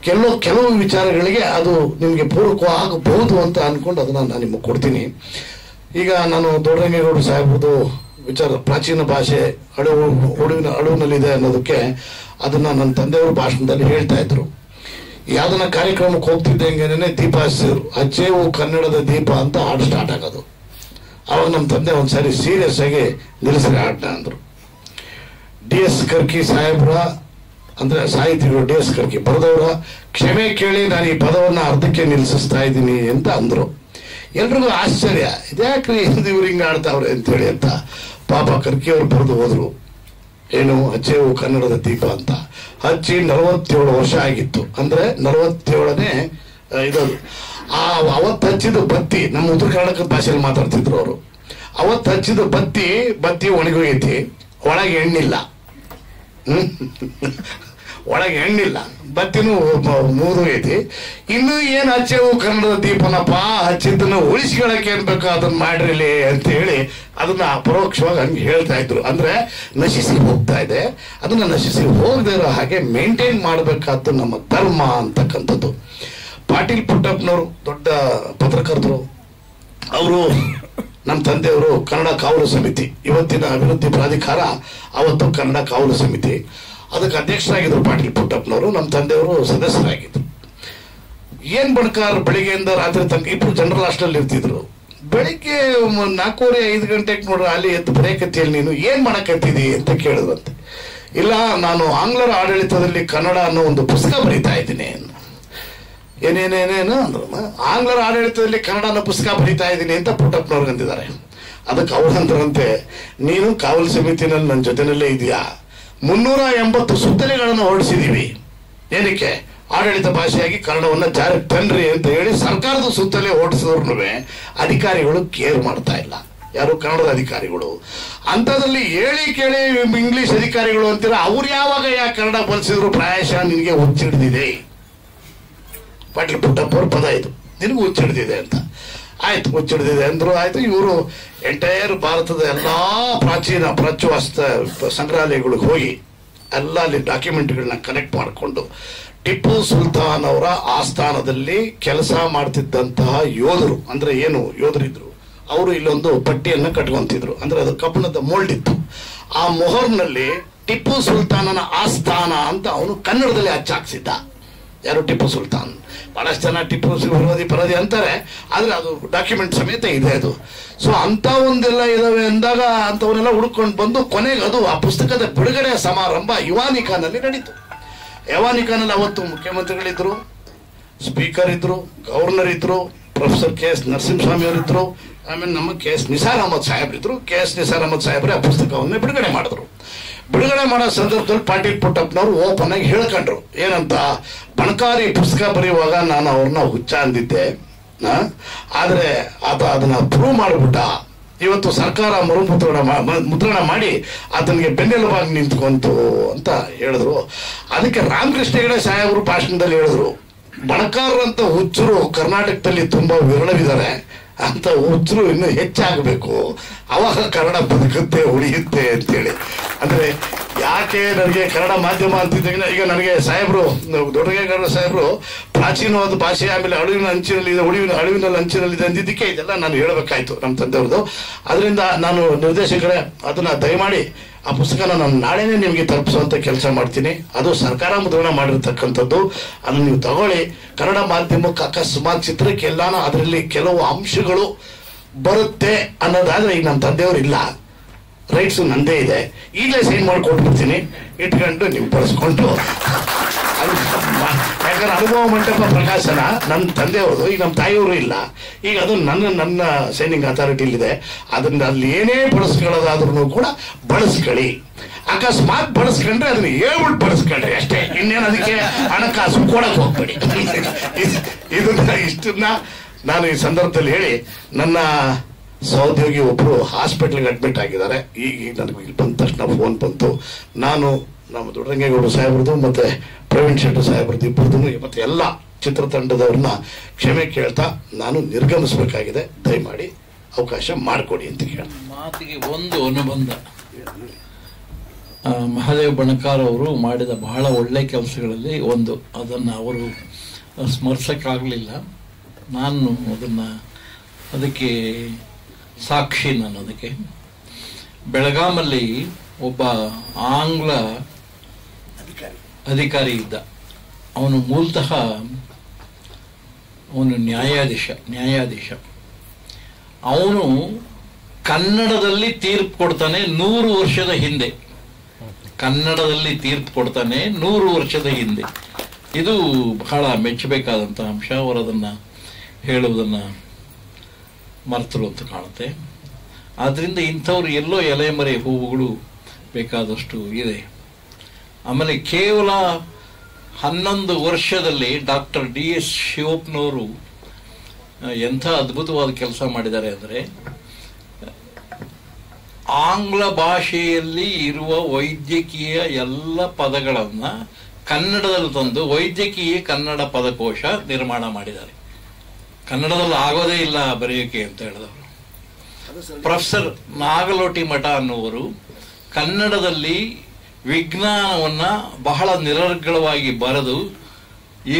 ಕೆಲವು ವಿಚಾರಗಳಿಗೆ ಅದು ನಿಮಗೆ ಪೂರಕ ಆಗಬಹುದು ಅಂತ ಅನ್ಕೊಂಡು ಅದನ್ನ ನಾನು ನಿಮಗೆ ಕೊಡ್ತೀನಿ. ಈಗ ನಾನು ದೊಡ್ಡರಂಗೇಗೌಡರು ಸಾಹೇಬ್ರದ್ದು ವಿಚಾರ ಪ್ರಾಚೀನ ಭಾಷೆ ಅಳುವಿನಲ್ಲಿದೆ ಅನ್ನೋದಕ್ಕೆ ಅದನ್ನ ನನ್ನ ತಂದೆಯವರು ಭಾಷಣದಲ್ಲಿ ಹೇಳ್ತಾ ಇದ್ರು. ಯಾವ್ದನ್ನ ಕಾರ್ಯಕ್ರಮಕ್ಕೆ ಹೋಗ್ತಿದ್ದಂಗೆನೆ ದೀಪ ಹಚ್ಚಿದ್ರು. ಅಚ್ಚೇವು ಕನ್ನಡದ ದೀಪ ಅಂತ ಹಾಡು ಸ್ಟಾರ್ಟ್ ಆಗೋದು. ಅವಾಗ ನಮ್ಮ ತಂದೆ ಒಂದ್ಸಾರಿ ಸೀರಿಯಸ್ ಆಗಿ ನಿಲ್ಲಿಸ್ರಿ ಹಾಡನ್ನ ಅಂದ್ರು. DS ಕರ್ಕಿ ಸಾಹೇಬ್ರ ಅಂದ್ರೆ ಸಾಹಿತಿಗಳು DS ಕರ್ಕಿ ಬರೆದವರ ಕ್ಷಮೆ ಕೇಳಿ ನಾನು ಈ ಪದವನ್ನ ಅರ್ಧಕ್ಕೆ ನಿಲ್ಲಿಸ್ತಾ ಇದ್ದೀನಿ ಅಂತ ಅಂದ್ರು. ಎಲ್ರಿಗೂ ಆಶ್ಚರ್ಯ, ಇದ್ಯಾಕ್ರಿ ಇವ್ರು ಹಿಂಗ ಆಡ್ತಾವ್ರೆ ಅಂತೇಳಿ ಅಂತ. ಪಾಪ ಕರ್ಕಿ ಅವ್ರು ಬರೆದು ಹೋದ್ರು. ಏನು ಅಚ್ಚೇವು ಕನ್ನಡದ ದೀಪ ಅಂತ ಹಚ್ಚಿ 47 ವರ್ಷ ಆಗಿತ್ತು. ಅಂದ್ರೆ 47ನೇ ಇದದು. ಅವತ್ತು ಹಚ್ಚಿದ ಬತ್ತಿ, ನಮ್ಮ ಉತ್ತರ ಕರ್ನಾಟಕದ ಭಾಷೆಯಲ್ಲಿ ಮಾತಾಡ್ತಿದ್ರು ಅವರು. ಅವತ್ತು ಹಚ್ಚಿದ ಬತ್ತಿ ಒಣಗೋಗೈತಿ, ಒಳಗೆ ಹೆಣ್ಣಿಲ್ಲ. ಒಳಗೆ ಹೆಣ್ಣಿಲ್ಲ, ಬತ್ತಿನೂ ಮುಗಿದೋಗೈತಿ. ಇನ್ನು ಏನ್ ಹಚ್ಚೇವು ಕನ್ನಡದ ದೀಪನಪ್ಪ, ಹಚ್ಚಿದ್ದನ್ನು ಉಳಿಸ್ಕೊಳಕ್ಕೆ ಏನ್ ಬೇಕು ಅದನ್ನ ಮಾಡ್ರಿಲಿ ಅಂತ ಹೇಳಿ ಅದನ್ನ ಪರೋಕ್ಷವಾಗಿ ಹಂಗೆ ಹೇಳ್ತಾ ಇದ್ರು. ಅಂದ್ರೆ ನಶಿಸಿ ಹೋಗ್ತಾ ಇದೆ, ಅದನ್ನ ನಶಿಸಿ ಹೋಗದೇ ಇರೋ ಹಾಗೆ ಮೇಂಟೈನ್ ಮಾಡಬೇಕಾದ್ದು ನಮ್ಮ ಧರ್ಮ ಅಂತಕ್ಕಂಥದ್ದು. ಪಾಟೀಲ್ ಪುಟ್ಟಪ್ಪನವರು ದೊಡ್ಡ ಪತ್ರಕರ್ತರು. ಅವರು ನಮ್ಮ ತಂದೆಯವರು ಕನ್ನಡ ಕಾವಲು ಸಮಿತಿ, ಇವತ್ತಿನ ಅಭಿವೃದ್ಧಿ ಪ್ರಾಧಿಕಾರ, ಅವತ್ತು ಕನ್ನಡ ಕಾವಲು ಸಮಿತಿ, ಅದಕ್ಕೆ ಅಧ್ಯಕ್ಷರಾಗಿದ್ರು ಪಾಟೀಲ್ ಪುಟ್ಟಪ್ಪನವರು. ನಮ್ಮ ತಂದೆಯವರು ಸದಸ್ಯರಾಗಿದ್ರು. ಏನ್ ಬಣಕಾರ್ ಬೆಳಿಗ್ಗೆಯಿಂದ ರಾತ್ರಿ ತನಕ ಇಬ್ರು ಜನರಲ್ ಹಾಸ್ಟೆಲ್ ಇರ್ತಿದ್ರು. ಬೆಳಿಗ್ಗೆ 4:30-5 ಗಂಟೆಗೆ ನೋಡ್ರಿ ಅಲ್ಲಿ ಎದ್ದು ಬರೆಯಕತ್ತಿಯಲ್ಲಿ ನೀನು ಏನ್ ಮಾಡಕತ್ತಿದಿ ಅಂತ ಕೇಳಿದ್ರಂತೆ. ಇಲ್ಲ, ನಾನು ಆಂಗ್ಲರ ಆಡಳಿತದಲ್ಲಿ ಕನ್ನಡ ಅನ್ನೋ ಒಂದು ಪುಸ್ತಕ ಬರೀತಾ ಇದ್ದೀನಿ. ಏನೇನೇನೇನು ಅಂದ್ರು. ಆಂಗ್ಲರ ಆಡಳಿತದಲ್ಲಿ ಕನ್ನಡ ಅನ್ನೋ ಪುಸ್ತಕ ಬರೀತಾ ಇದ್ದೀನಿ ಅಂತ ಪುಟ್ಟಪ್ಪನವ್ರು ಅಂದಿದ್ದಾರೆ. ಅದಕ್ಕೆ ಅವ್ರಂದ್ರಂತೆ, ನೀನು ಕಾವಲು ಸಮಿತಿನಲ್ಲಿ ನನ್ನ ಜೊತೆನಲ್ಲೇ ಇದೆಯಾ, 380 ಸುತ್ತಲೆಗಳನ್ನು ಹೊರಡಿಸಿದೀವಿ. ಏನಕ್ಕೆ? ಆಡಳಿತ ಭಾಷೆಯಾಗಿ ಕನ್ನಡವನ್ನ ಜಾರಿಗೆ ತನ್ರಿ ಅಂತ ಹೇಳಿ ಸರ್ಕಾರದ ಸುತ್ತಲೇ ಓಡಿಸಿದ್ರು ಅಧಿಕಾರಿಗಳು ಕೇರ್ ಮಾಡ್ತಾ ಇಲ್ಲ. ಯಾರು? ಕನ್ನಡದ ಅಧಿಕಾರಿಗಳು. ಅಂಥದ್ರಲ್ಲಿ ಹೇಳಿ ಕೇಳಿ ಇಂಗ್ಲಿಷ್ ಅಧಿಕಾರಿಗಳು ಅಂತೀರ, ಅವ್ರು ಯಾವಾಗ ಯಾಕೆ ಕನ್ನಡ ಬಳಸಿದ್ರು? ಪ್ರಾಯಶಃ ನಿನಗೆ ಹುಚ್ಚಿಡ್ದಿದೆ. ಪಾಟೀಲ್ ಪುಟ್ಟಪ್ಪ ಅವ್ರ ಪದ ಇದು, ನಿನಗೂ ಹುಚ್ಚಿಡ್ದಿದೆ ಅಂತ. ಆಯ್ತು, ಹುಚ್ಚಿಡ್ದಿದೆ ಅಂದ್ರು. ಆಯ್ತು, ಇವರು ಎಂಟೈರ್ ಭಾರತದ ಎಲ್ಲಾ ಪ್ರಾಚೀನ ಪ್ರಾಚ್ಯವಸ್ತು ಸಂಗ್ರಹಾಲಯಗಳಿಗೆ ಹೋಗಿ ಎಲ್ಲ ಅಲ್ಲಿ ಡಾಕ್ಯುಮೆಂಟ್ಗಳನ್ನ ಕಲೆಕ್ಟ್ ಮಾಡಿಕೊಂಡು ಟಿಪ್ಪು ಸುಲ್ತಾನ್ ಅವರ ಆಸ್ಥಾನದಲ್ಲಿ ಕೆಲಸ ಮಾಡ್ತಿದ್ದಂತಹ ಯೋಧರು, ಅಂದ್ರೆ ಏನು ಯೋಧರಿದ್ರು, ಅವರು ಇಲ್ಲೊಂದು ಪಟ್ಟಿಯನ್ನ ಕಟ್ಕೊಂತಿದ್ರು. ಅಂದ್ರೆ ಅದು ಕಬ್ಬಿಣದ ಮೋಲ್ಡ್ ಇತ್ತು. ಆ ಮೊಹರ್ನಲ್ಲಿ ಟಿಪ್ಪು ಸುಲ್ತಾನನ ಆಸ್ಥಾನ ಅಂತ ಅವನು ಕನ್ನಡದಲ್ಲಿ ಹಚ್ಚಾಕ್ಸಿದ್ದ. ಯಾರು? ಟಿಪ್ಪು ಸುಲ್ತಾನ್. ಬಹಳಷ್ಟು ಜನ ಟಿಪ್ಪು ವಿರೋಧಿ ಪರದಿ ಅಂತಾರೆ, ಆದ್ರೆ ಅದು ಡಾಕ್ಯುಮೆಂಟ್ ಸಮೇತ ಇದೆ ಅದು. ಸೊ ಅಂತ ಒಂದೆಲ್ಲ ಇದಾವೆ ಅಂದಾಗ ಅಂತವನ್ನೆಲ್ಲ ಹುಡ್ಕೊಂಡು ಬಂದು ಕೊನೆಗೆ ಅದು ಆ ಪುಸ್ತಕದ ಬಿಡುಗಡೆ ಸಮಾರಂಭ ಯುವಾನಿಕಾನಲ್ಲಿ ನಡೀತು. ಯುವಾನಿಕಾನಲ್ಲಿ ಅವತ್ತು ಮುಖ್ಯಮಂತ್ರಿಗಳಿದ್ರು, ಸ್ಪೀಕರ್ ಇದ್ರು, ಗವರ್ನರ್ ಇದ್ರು, ಪ್ರೊಫೆಸರ್ KS ನರಸಿಂಹಸ್ವಾಮಿ ಅವರಿದ್ರು, ಆಮೇಲೆ ನಮ್ಮ KS ನಿಸಾರ್ ಅಹಮದ್ ಸಾಹೇಬ್ರು ಇದ್ರು. KS ನಿಸಾರ್ ಅಹಮದ್ ಸಾಹೇಬ್ರೆ ಆ ಪುಸ್ತಕವನ್ನೇ ಬಿಡುಗಡೆ ಮಾಡಿದ್ರು. ಬಿಡುಗಡೆ ಮಾಡೋ ಸಂದರ್ಭದಲ್ಲಿ ಪಾಟೀಲ್ ಪುಟ್ಟಪ್ಪನವರು ಓಪನ್ ಆಗಿ ಹೇಳ್ಕೊಂಡ್ರು. ಏನಂತ? ಬಣಕಾರಿ ಪುಸ್ತಕ ಬರೆಯುವಾಗ ನಾನು ಅವ್ರನ್ನ ಹುಚ್ಚ ಅಂದಿದ್ದೆ, ಆದ್ರೆ ಅದನ್ನ ಪ್ರೂವ್ ಮಾಡಿಬಿಟ್ಟ. ಇವತ್ತು ಸರ್ಕಾರ ಮುದ್ರಣ ಮಾಡಿ ಆತನಿಗೆ ಬೆನ್ನೆಲುಬಾಗಿ ನಿಂತ್ಕೊಂತು ಅಂತ ಹೇಳಿದ್ರು. ಅದಕ್ಕೆ ರಾಮಕೃಷ್ಣ ಹೆಗಡೆ ಸಾಹೇಬರು ಭಾಷಣದಲ್ಲಿ ಹೇಳಿದ್ರು, ಬಣಕಾರರಂತ ಹುಚ್ಚರು ಕರ್ನಾಟಕದಲ್ಲಿ ತುಂಬಾ ವಿರಳವಿದ್ದಾರೆ, ಅಂತ ಹುಚ್ಚರು ಇನ್ನು ಹೆಚ್ಚಾಗಬೇಕು, ಅವಾಗ ಕನ್ನಡ ಬದುಕುತ್ತೆ, ಉಳಿಯುತ್ತೆ ಅಂತೇಳಿ. ಅಂದ್ರೆ ಯಾಕೆ ನನಗೆ ಕನ್ನಡ ಮಾಧ್ಯಮ ಅಂತಿದ್ದಾಗ ಈಗ ನನಗೆ ಸಾಹೇಬ್ರು ದೊಡ್ಡಗೇಗೌಡ ಸಾಹೇಬ್ರು ಪ್ರಾಚೀನವಾದ ಭಾಷೆ, ಆಮೇಲೆ ಅಳಿವಿನ ಅಂಚಿನಲ್ಲಿದೆ, ಅಳಿವಿನಲ್ಲಿ ಅಂಚಿನಲ್ಲಿದೆ ಅಂದಿದ್ದಕ್ಕೆ ಇದೆಲ್ಲ ನಾನು ಹೇಳಬೇಕಾಯ್ತು ನಮ್ಮ ತಂದೆಯವ್ರದ್ದು. ಅದರಿಂದ ನಾನು ನಿರ್ದೇಶಕರೇ ಅದನ್ನ ದಯಮಾಡಿ ಆ ಪುಸ್ತಕನ ನಾನು ನಾಳೆನೇ ನಿಮಗೆ ತಲುಪಿಸುವಂತ ಕೆಲಸ ಮಾಡ್ತೀನಿ. ಅದು ಸರ್ಕಾರ ಮುದ್ರಣ ಮಾಡಿರ್ತಕ್ಕಂಥದ್ದು. ಅದನ್ನು ನೀವು ತಗೊಳ್ಳಿ. ಕನ್ನಡ ಮಾಧ್ಯಮಕ್ಕೆ ಅಕಸ್ಮಾತ್ ಚಿತ್ರಕ್ಕೆ ಎಲ್ಲಾನು ಅದರಲ್ಲಿ ಕೆಲವು ಅಂಶಗಳು ಬರುತ್ತೆ ಅನ್ನೋದಾದ್ರೆ ಈಗ ನಮ್ಮ ತಂದೆಯವರು ಇಲ್ಲ, ರೈಟ್ಸ್ ನಂದೇ ಇದೆ, ಈಗಲೇ ಸೈನ್ ಮಾಡಿ ಕೊಟ್ಬಿಡ್ತೀನಿ, ಇಟ್ಕೊಂಡು ನೀವು ಬಳಸ್ಕೊಂಡು ಯಾಕಂದ್ರೆ ಅನುಭವ ಮಂಟಪ ಪ್ರಕಾಶನ ನನ್ನ ತಂದೆಯವ್ರದು, ಈಗ ನಮ್ಮ ತಾಯಿಯವರು ಇಲ್ಲ. ಈಗ ಅದು ನನ್ನ ಸೈನಿಂಗ್ ಅಥಾರಿಟಿಲಿದೆ. ಅದನ್ನ ಅಲ್ಲಿ ಏನೇ ಬಳಸ್ಕೊಳ್ಳೋದಾದ್ರೂ ಕೂಡ ಬಳಸ್ಕೊಳ್ಳಿ. ಅಕಸ್ಮಾತ್ ಬಳಸ್ಕೊಂಡ್ರೆ ಅದನ್ನ ಹೇಳ್ಬಿಟ್ಟು ಬಳಸ್ಕೊಂಡ್ರಿ ಅಷ್ಟೇ, ಇನ್ನೇನು ಅದಕ್ಕೆ ಹಣಕಾಸು ಕೊಡಕ್ ಹೋಗ್ಬೇಡಿ. ಇಷ್ಟನ್ನ ನಾನು ಈ ಸಂದರ್ಭದಲ್ಲಿ ಹೇಳಿ, ನನ್ನ ಸಹೋದ್ಯೋಗಿ ಒಬ್ರು ಹಾಸ್ಪಿಟ್ಲ್ಗೆ ಅಡ್ಮಿಟ್ ಆಗಿದ್ದಾರೆ. ಈಗ ನನಗೆ ಇಲ್ಲಿ ಬಂದ ತಕ್ಷಣ ಫೋನ್ ಬಂತು. ನಾನು ನಮ್ಮ ದೊಡ್ಡರಂಗೇಗೌಡ ಸಾಹೇಬ್ರದ್ದು ಮತ್ತೆ ಪ್ರವೀಣ್ ಶೆಟ್ಟಿ ಸಾಹೇಬ್ರದ್ದು ಇಬ್ಬರದ್ದು ಮತ್ತೆ ಎಲ್ಲ ಚಿತ್ರತಂಡದವ್ರನ್ನ ಕ್ಷಮೆ ಕೇಳ್ತಾ ನಾನು ನಿರ್ಗಮಿಸಬೇಕಾಗಿದೆ, ದಯಮಾಡಿ ಅವಕಾಶ ಮಾಡಿಕೊಡಿ ಅಂತ ಹೇಳಿ. ಮಾತಿಗೆ ಒಂದು ಅನುಬಂಧ, ಮಹಾದೇವ್ ಬಣಕಾರ್ ಅವರು ಮಾಡಿದ ಬಹಳ ಒಳ್ಳೆ ಕೆಲಸಗಳಲ್ಲಿ ಒಂದು, ಅದನ್ನು ಅವರು ಸ್ಮರಿಸೋಕ್ಕಾಗಲಿಲ್ಲ. ನಾನು ಅದಕ್ಕೆ ಸಾಕ್ಷಿ. ನಾನು ಅದಕ್ಕೆ ಬೆಳಗಾಮಲ್ಲಿ ಒಬ್ಬ ಆಂಗ್ಲ ಅಧಿಕಾರಿ ಇದ್ದ. ಅವನು ಮೂಲತಃ ಅವನು ನ್ಯಾಯಾಧೀಶ. ಅವನು ಕನ್ನಡದಲ್ಲಿ ತೀರ್ಪು ಕೊಡ್ತಾನೆ 100 ವರ್ಷದ ಹಿಂದೆ. ಕನ್ನಡದಲ್ಲಿ ತೀರ್ಪು ಕೊಡ್ತಾನೆ 100 ವರ್ಷದ ಹಿಂದೆ. ಇದು ಬಹಳ ಮೆಚ್ಚಬೇಕಾದಂಥ ಅಂಶ. ಅವರದನ್ನ ಹೇಳುವುದನ್ನು ಮರ್ತರು ಅಂತ ಕಾಣುತ್ತೆ. ಆದ್ರಿಂದ ಇಂಥವ್ರು ಎಲ್ಲೋ ಎಲೆಮರೆ ಹೂವುಗಳು ಬೇಕಾದಷ್ಟು ಇದೆ. ಆಮೇಲೆ ಕೇವಲ 11 ವರ್ಷದಲ್ಲಿ ಡಾಕ್ಟರ್ DS ಶಿವಪ್ಪನವರು ಎಂಥ ಅದ್ಭುತವಾದ ಕೆಲಸ ಮಾಡಿದ್ದಾರೆ ಅಂದರೆ, ಆಂಗ್ಲ ಭಾಷೆಯಲ್ಲಿ ಇರುವ ವೈದ್ಯಕೀಯ ಎಲ್ಲ ಪದಗಳನ್ನ ಕನ್ನಡದಲ್ಲಿ ತಂದು ವೈದ್ಯಕೀಯ ಕನ್ನಡ ಪದಕೋಶ ನಿರ್ಮಾಣ ಮಾಡಿದ್ದಾರೆ. ಕನ್ನಡದಲ್ಲಿ ಆಗೋದೇ ಇಲ್ಲ ಬರೆಯೋಕೆ ಅಂತ ಹೇಳಿದವರು. ಪ್ರೊಫೆಸರ್ ನಾಗಲೋಟಿ ಮಠ ಅನ್ನುವರು ಕನ್ನಡದಲ್ಲಿ ವಿಜ್ಞಾನವನ್ನ ಬಹಳ ನಿರರ್ಗಳವಾಗಿ ಬರೆದು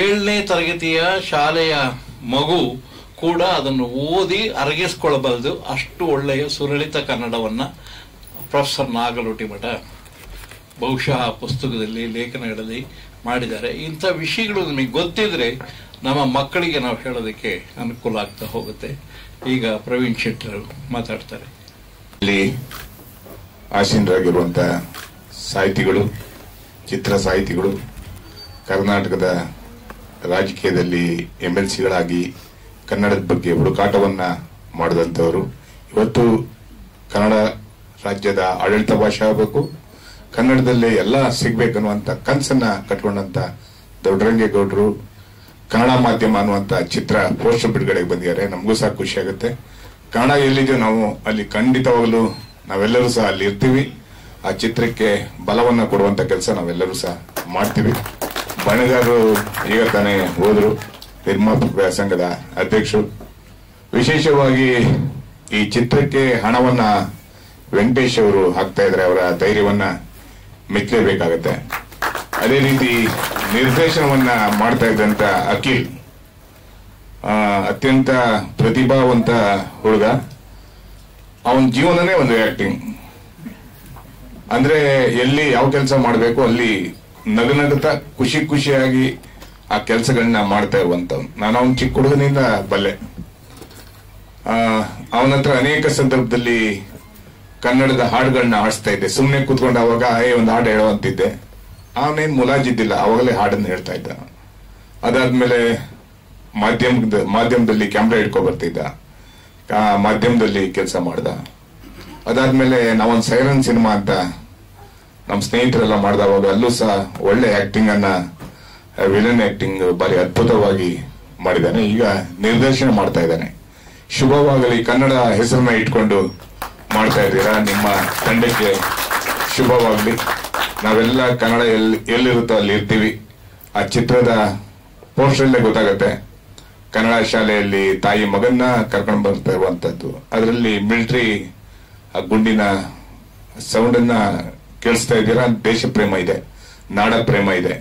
7ನೇ ತರಗತಿಯ ಶಾಲೆಯ ಮಗು ಕೂಡ ಅದನ್ನು ಓದಿ ಅರಗಿಸ್ಕೊಳ್ಬಲ್ದು ಅಷ್ಟು ಒಳ್ಳೆಯ ಸುಲಲಿತ ಕನ್ನಡವನ್ನ ಪ್ರೊಫೆಸರ್ ನಾಗಲೋಟಿ ಮಠ ಬಹುಶಃ ಪುಸ್ತಕದಲ್ಲಿ ಲೇಖನಗಳಲ್ಲಿ ಮಾಡಿದ್ದಾರೆ. ಇಂಥ ವಿಷಯಗಳು ನಮಗೆ ಗೊತ್ತಿದ್ರೆ ನಮ್ಮ ಮಕ್ಕಳಿಗೆ ನಾವು ಹೇಳೋದಕ್ಕೆ ಅನುಕೂಲ ಆಗ್ತಾ ಹೋಗುತ್ತೆ. ಈಗ ಪ್ರವೀಣ್ ಶೆಟ್ಟರು ಮಾತಾಡ್ತಾರೆ. ಇಲ್ಲಿ ಆಸೀನರಾಗಿರುವಂತಹ ಸಾಹಿತಿಗಳು, ಚಿತ್ರ ಸಾಹಿತಿಗಳು, ಕರ್ನಾಟಕದ ರಾಜಕೀಯದಲ್ಲಿ MLCಗಳಾಗಿ ಕನ್ನಡದ ಬಗ್ಗೆ ಹುಡುಕಾಟವನ್ನ ಮಾಡಿದಂಥವರು, ಇವತ್ತು ಕನ್ನಡ ರಾಜ್ಯದ ಆಡಳಿತ ಭಾಷೆ ಆಗಬೇಕು, ಕನ್ನಡದಲ್ಲೇ ಎಲ್ಲ ಸಿಗ್ಬೇಕನ್ನುವಂತ ಕನಸನ್ನ ಕಟ್ಕೊಂಡಂತ ದೊಡ್ಡರಂಗೇಗೌಡರು ಕನ್ನಡ ಮಾಧ್ಯಮ ಅನ್ನುವಂತ ಚಿತ್ರ ಪೋಸ್ಟರ್ ಬಿಡುಗಡೆಗೆ ಬಂದಿದ್ದಾರೆ. ನಮಗೂ ಸಹ ಖುಷಿ ಆಗುತ್ತೆ. ಕನ್ನಡ ಎಲ್ಲಿದೆಯೋ ನಾವು ಅಲ್ಲಿ ಖಂಡಿತವಾಗಲೂ ನಾವೆಲ್ಲರೂ ಸಹ ಅಲ್ಲಿ ಇರ್ತೀವಿ. ಆ ಚಿತ್ರಕ್ಕೆ ಬಲವನ್ನ ಕೊಡುವಂತ ಕೆಲಸ ನಾವೆಲ್ಲರೂ ಸಹ ಮಾಡ್ತೀವಿ. ಬಣಗಾರರು ಈಗ ತಾನೇ ಹೋದ್ರು, ನಿರ್ಮಾಪಕ ಸಂಘದ ಅಧ್ಯಕ್ಷರು. ವಿಶೇಷವಾಗಿ ಈ ಚಿತ್ರಕ್ಕೆ ಹಣವನ್ನ ವೆಂಕಟೇಶ್ ಅವರು ಹಾಕ್ತಾ ಇದ್ರೆ ಅವರ ಧೈರ್ಯವನ್ನ ಮೆಚ್ಚಲೇಬೇಕಾಗತ್ತೆ. ಅದೇ ರೀತಿ ನಿರ್ದೇಶನವನ್ನ ಮಾಡ್ತಾ ಇದ್ದಂತ ಅಖಿಲ್ ಅತ್ಯಂತ ಪ್ರತಿಭಾವಂತ ಹುಡುಗ. ಅವನ ಜೀವನನೇ ಒಂದು ಆಕ್ಟಿಂಗ್. ಅಂದ್ರೆ ಎಲ್ಲಿ ಯಾವ ಕೆಲಸ ಮಾಡಬೇಕು ಅಲ್ಲಿ ನಗುನಗುತ್ತಾ ಖುಷಿಯಾಗಿ ಆ ಕೆಲಸಗಳನ್ನ ಮಾಡ್ತಾ ಇರುವಂತವ್ನು. ನಾನು ಅವನ ಚಿಕ್ಕ ಹುಡುಗನಿಂದ ಬಲ್ಲೆ. ಅವನ ಹತ್ರ ಅನೇಕ ಸಂದರ್ಭದಲ್ಲಿ ಕನ್ನಡದ ಹಾಡುಗಳನ್ನ ಆಡಿಸ್ತಾ ಇದ್ದೆ. ಸುಮ್ಮನೆ ಕೂತ್ಕೊಂಡು ಅವಾಗ ಒಂದು ಹಾಡು ಹೇಳೋ ಅಂತಿದ್ದೆ. ಅವನೇನ್ ಮುಲಾಜಿದ್ದಿಲ್ಲ, ಅವಾಗಲೇ ಹಾಡನ್ನು ಹೇಳ್ತಾ ಇದ್ದ. ಅದಾದ್ಮೇಲೆ ಮಾಧ್ಯಮದಲ್ಲಿ ಕ್ಯಾಮ್ರಾ ಇಟ್ಕೊ ಬರ್ತಿದ್ದ, ಮಾಧ್ಯಮದಲ್ಲಿ ಕೆಲಸ ಮಾಡ್ದ. ಅದಾದ್ಮೇಲೆ ನಾವೊಂದು ಸೈರನ್ ಸಿನಿಮಾ ಅಂತ ನಮ್ಮ ಸ್ನೇಹಿತರೆಲ್ಲ ಮಾಡಿದವಾಗ ಅಲ್ಲೂ ಸಹ ಒಳ್ಳೆ ಆಕ್ಟಿಂಗ್ ಅನ್ನ, ವಿಲನ್ ಆಕ್ಟಿಂಗ್ ಬಾರಿ ಅದ್ಭುತವಾಗಿ ಮಾಡಿದ್ದಾನೆ. ಈಗ ನಿರ್ದೇಶನ ಮಾಡ್ತಾ ಇದ್ದಾನೆ. ಶುಭವಾಗಲಿ. ಕನ್ನಡ ಹೆಸರನ್ನ ಇಟ್ಕೊಂಡು ಮಾಡ್ತಾ ಇದ್ದೀರಾ, ನಿಮ್ಮ ತಂಡಕ್ಕೆ ಶುಭವಾಗಲಿ. ನಾವೆಲ್ಲ ಕನ್ನಡ ಎಲ್ಲಿರುತ್ತೋ ಅಲ್ಲಿ ಇರ್ತೀವಿ. ಆ ಚಿತ್ರದ ಪೋಸ್ಟರಲ್ಲೇ ಗೊತ್ತಾಗತ್ತೆ. ಕನ್ನಡ ಶಾಲೆಯಲ್ಲಿ ತಾಯಿ ಮಗನ್ನ ಕರ್ಕೊಂಡು ಬರ್ತಾ ಇರುವಂತದ್ದು. ಅದರಲ್ಲಿ ಮಿಲಿಟರಿ ಆ ಗುಂಡಿನ ಸೌಂಡ್ ಅನ್ನ ಕೇಳಿಸ್ತಾ ಇದ್ದೀರಾ. ದೇಶ ಪ್ರೇಮ ಇದೆ, ನಾಡ ಪ್ರೇಮ ಇದೆ.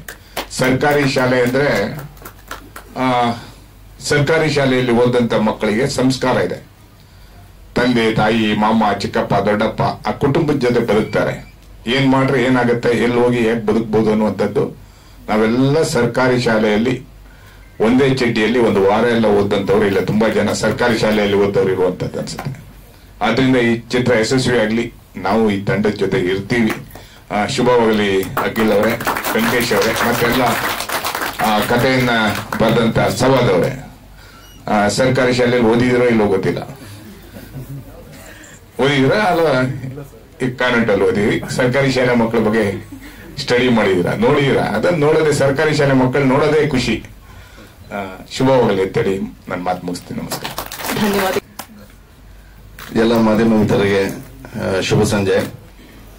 ಸರ್ಕಾರಿ ಶಾಲೆ ಅಂದ್ರೆ ಸರ್ಕಾರಿ ಶಾಲೆಯಲ್ಲಿ ಓದಂತ ಮಕ್ಕಳಿಗೆ ಸಂಸ್ಕಾರ ಇದೆ. ತಂದೆ, ತಾಯಿ, ಮಾಮ, ಚಿಕ್ಕಪ್ಪ, ದೊಡ್ಡಪ್ಪ ಆ ಕುಟುಂಬದ ಜೊತೆ ಬದುಕ್ತಾರೆ. ಏನ್ ಮಾಡ್ರೆ ಏನಾಗುತ್ತೆ, ಎಲ್ಲಿ ಹೋಗಿ ಹೇಗೆ ಬದುಕ್ಬೋದು ಅನ್ನುವಂಥದ್ದು ನಾವೆಲ್ಲ ಸರ್ಕಾರಿ ಶಾಲೆಯಲ್ಲಿ ಒಂದೇ ಚಡ್ಡಿಯಲ್ಲಿ ಒಂದು ವಾರ ಎಲ್ಲ ಓದಂತವ್ರು ಇಲ್ಲ. ತುಂಬಾ ಜನ ಸರ್ಕಾರಿ ಶಾಲೆಯಲ್ಲಿ ಓದವ್ರು ಇರುವಂತದ್ದು ಅನ್ಸುತ್ತೆ. ಆದ್ರಿಂದ ಈ ಚಿತ್ರ ಯಶಸ್ವಿ ಆಗ್ಲಿ. ನಾವು ಈ ತಂಡದ ಜೊತೆ ಇರ್ತೀವಿ. ಶುಭವಾಗಲಿ ಅಖಿಲ್ ಅವರೇ, ವೆಂಕಟೇಶ್ ಅವರೇ, ಮತ್ತೆಲ್ಲ ಆ ಕಥೆಯನ್ನ ಬರೆದಂತ ಸವಾದ್ ಅವರೇ. ಸರ್ಕಾರಿ ಶಾಲೆಯಲ್ಲಿ ಓದಿದಿರೋ ಇಲ್ಲೋ ಗೊತ್ತಿಲ್ಲ, ಓದಿದಿರ ಅಲ್ವಾ? ಈ ಕಾನ್ವೆಂಟ್ ಅಲ್ಲಿ ಓದಿದ್ವಿ. ಸರ್ಕಾರಿ ಶಾಲೆ ಮಕ್ಕಳ ಬಗ್ಗೆ ಸ್ಟಡಿ ಮಾಡಿದಿರ, ನೋಡಿದಿರ? ಅದನ್ನ ನೋಡೋದೇ, ಸರ್ಕಾರಿ ಶಾಲೆ ಮಕ್ಕಳು ನೋಡೋದೇ ಖುಷಿ. ಶುಭವಾಗಲಿ ಅಂತೇಳಿ ನಾನು ಮಾತು ಮುಗಿಸ್ತೀನಿ. ನಮಸ್ಕಾರ. ಧನ್ಯವಾದ. ಎಲ್ಲ ಮಾಧ್ಯಮ ಮಿತ್ರರಿಗೆ ಶುಭ ಸಂಜೆ.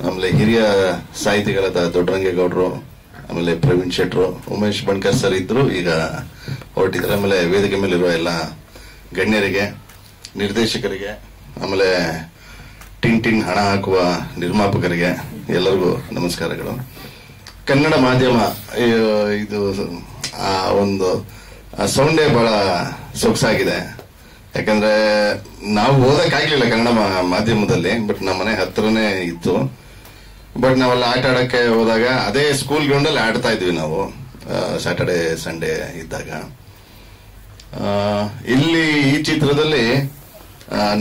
ಆಮೇಲೆ ಹಿರಿಯ ಸಾಹಿತಿಗಳಾದ ದೊಡ್ಡರಂಗೇಗೌಡರು, ಆಮೇಲೆ ಪ್ರವೀಣ್ ಶೆಟ್ರು, ಉಮೇಶ್ ಬಣ್ಕರ್ ಸರ್ ಇದ್ರು, ಈಗ ಹೊರಟಿದ್ದಾರೆ. ಆಮೇಲೆ ವೇದಿಕೆ ಮೇಲಿರುವ ಎಲ್ಲ ಗಣ್ಯರಿಗೆ, ನಿರ್ದೇಶಕರಿಗೆ, ಆಮೇಲೆ ಟಿನ್ ಹಣ ಹಾಕುವ ನಿರ್ಮಾಪಕರಿಗೆ ಎಲ್ಲರಿಗೂ ನಮಸ್ಕಾರಗಳು. ಕನ್ನಡ ಮಾಧ್ಯಮ ಇದು ಆ ಒಂದು ಸೌಂಡೇ ಬಹಳ ಸೊಗಸಾಗಿದೆ. ಯಾಕಂದ್ರೆ ನಾವು ಓದಕ್ಕಾಗ್ಲಿಲ್ಲ ಕನ್ನಡ ಮಾಧ್ಯಮದಲ್ಲಿ, ಬಟ್ ನಮ್ಮ ಮನೆ ಹತ್ರನೇ ಇತ್ತು. ಬಟ್ ನಾವೆಲ್ಲ ಆಟ ಆಡಕ್ಕೆ ಹೋದಾಗ ಅದೇ ಸ್ಕೂಲ್ ಗ್ರೌಂಡಲ್ಲಿ ಆಡ್ತಾ ಇದ್ವಿ ನಾವು, ಸ್ಯಾಟರ್ಡೆ ಸಂಡೇ ಇದ್ದಾಗ. ಇಲ್ಲಿ ಈ ಚಿತ್ರದಲ್ಲಿ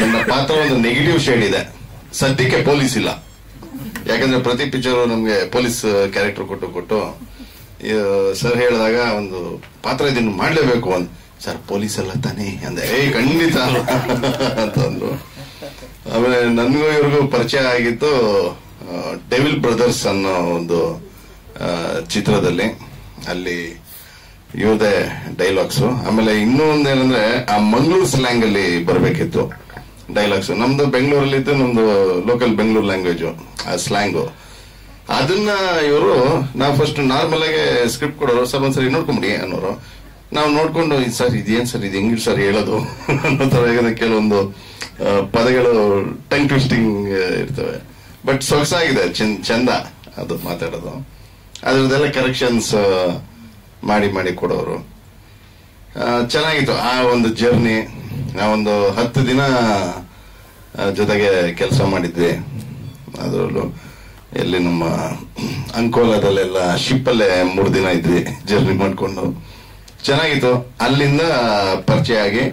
ನನ್ನ ಪಾತ್ರ ಒಂದು ನೆಗೆಟಿವ್ ಶೇಡ್ ಇದೆ. ಸದ್ಯಕ್ಕೆ ಪೊಲೀಸ್ ಇಲ್ಲ, ಯಾಕಂದ್ರೆ ಪ್ರತಿ ಪಿಕ್ಚರ್ ನಮ್ಗೆ ಪೊಲೀಸ್ ಕ್ಯಾರೆಕ್ಟರ್ ಕೊಟ್ಟು ಸರ್ ಹೇಳಿದಾಗ ಒಂದು ಪಾತ್ರ ಇದನ್ನು ಮಾಡ್ಲೇಬೇಕು ಅಂತ. ಸರ್ ಪೊಲೀಸ್ ಎಲ್ಲ ತಾನೇ ಅಂದೆ. ಖಂಡಿತ ಅಂತಂದ್ರು. ಆಮೇಲೆ ನನ್ಗೂ ಇವ್ರಿಗೂ ಪರಿಚಯ ಆಗಿತ್ತು ಡೆವಿಲ್ ಬ್ರದರ್ಸ್ ಅನ್ನೋ ಒಂದು ಚಿತ್ರದಲ್ಲಿ. ಅಲ್ಲಿ ಇವ್ರದೇ ಡೈಲಾಗ್ಸ್. ಆಮೇಲೆ ಇನ್ನೂ ಒಂದೇನಂದ್ರೆ ಆ ಮಂಗಳೂರು ಸ್ಲ್ಯಾಂಗ್ ಅಲ್ಲಿ ಬರ್ಬೇಕಿತ್ತು ಡೈಲಾಗ್ಸ್. ನಮ್ದು ಬೆಂಗಳೂರಲ್ಲಿದ್ದು, ನಮ್ದು ಲೋಕಲ್ ಬೆಂಗಳೂರು ಲ್ಯಾಂಗ್ವೇಜ್ ಆ ಸ್ಲ್ಯಾಂಗು. ಅದನ್ನ ಇವರು ನಾವು ಫಸ್ಟ್ ನಾರ್ಮಲ್ ಆಗಿ ಸ್ಕ್ರಿಪ್ಟ್ ಕೊಡೋರು, ಸರ್ ಒಂದ್ಸರಿ ನೋಡ್ಕೊಂಬಿಡಿ ಅನ್ನೋರು. ನಾವು ನೋಡ್ಕೊಂಡು ಸರ್ ಇದೇನ್ ಸರ್ ಇದು ಹೆಂಗಿರ್ ಸರ್ ಹೇಳೋದು ಅನ್ನೋ ತರ. ಯಾಕಂದ್ರೆ ಕೆಲವೊಂದು ಪದಗಳು ಟಂಗ್ ಟ್ವಿಸ್ಟಿಂಗ್ ಇರ್ತವೆ, ಬಟ್ ಸೊಗಸಾಗಿದೆ, ಚಂದ ಅದು ಮಾತಾಡೋದು. ಅದ್ರದ್ದೆಲ್ಲ ಕರೆಕ್ಷನ್ಸ್ ಮಾಡಿ ಕೊಡೋರು. ಚೆನ್ನಾಗಿತ್ತು ಆ ಒಂದು ಜರ್ನಿ. ನಾವೊಂದು 10 ದಿನ ಜೊತೆಗೆ ಕೆಲಸ ಮಾಡಿದ್ವಿ. ಅದರಲ್ಲೂ ಎಲ್ಲಿ ನಮ್ಮ ಅಂಕೋಲಾದಲ್ಲೆಲ್ಲ ಶಿಪ್ಪಲ್ಲೇ 3 ದಿನ ಇದ್ವಿ ಜರ್ನಿ ಮಾಡ್ಕೊಂಡು. ಚೆನ್ನಾಗಿತ್ತು. ಅಲ್ಲಿಂದ ಪರಿಚಯ ಆಗಿ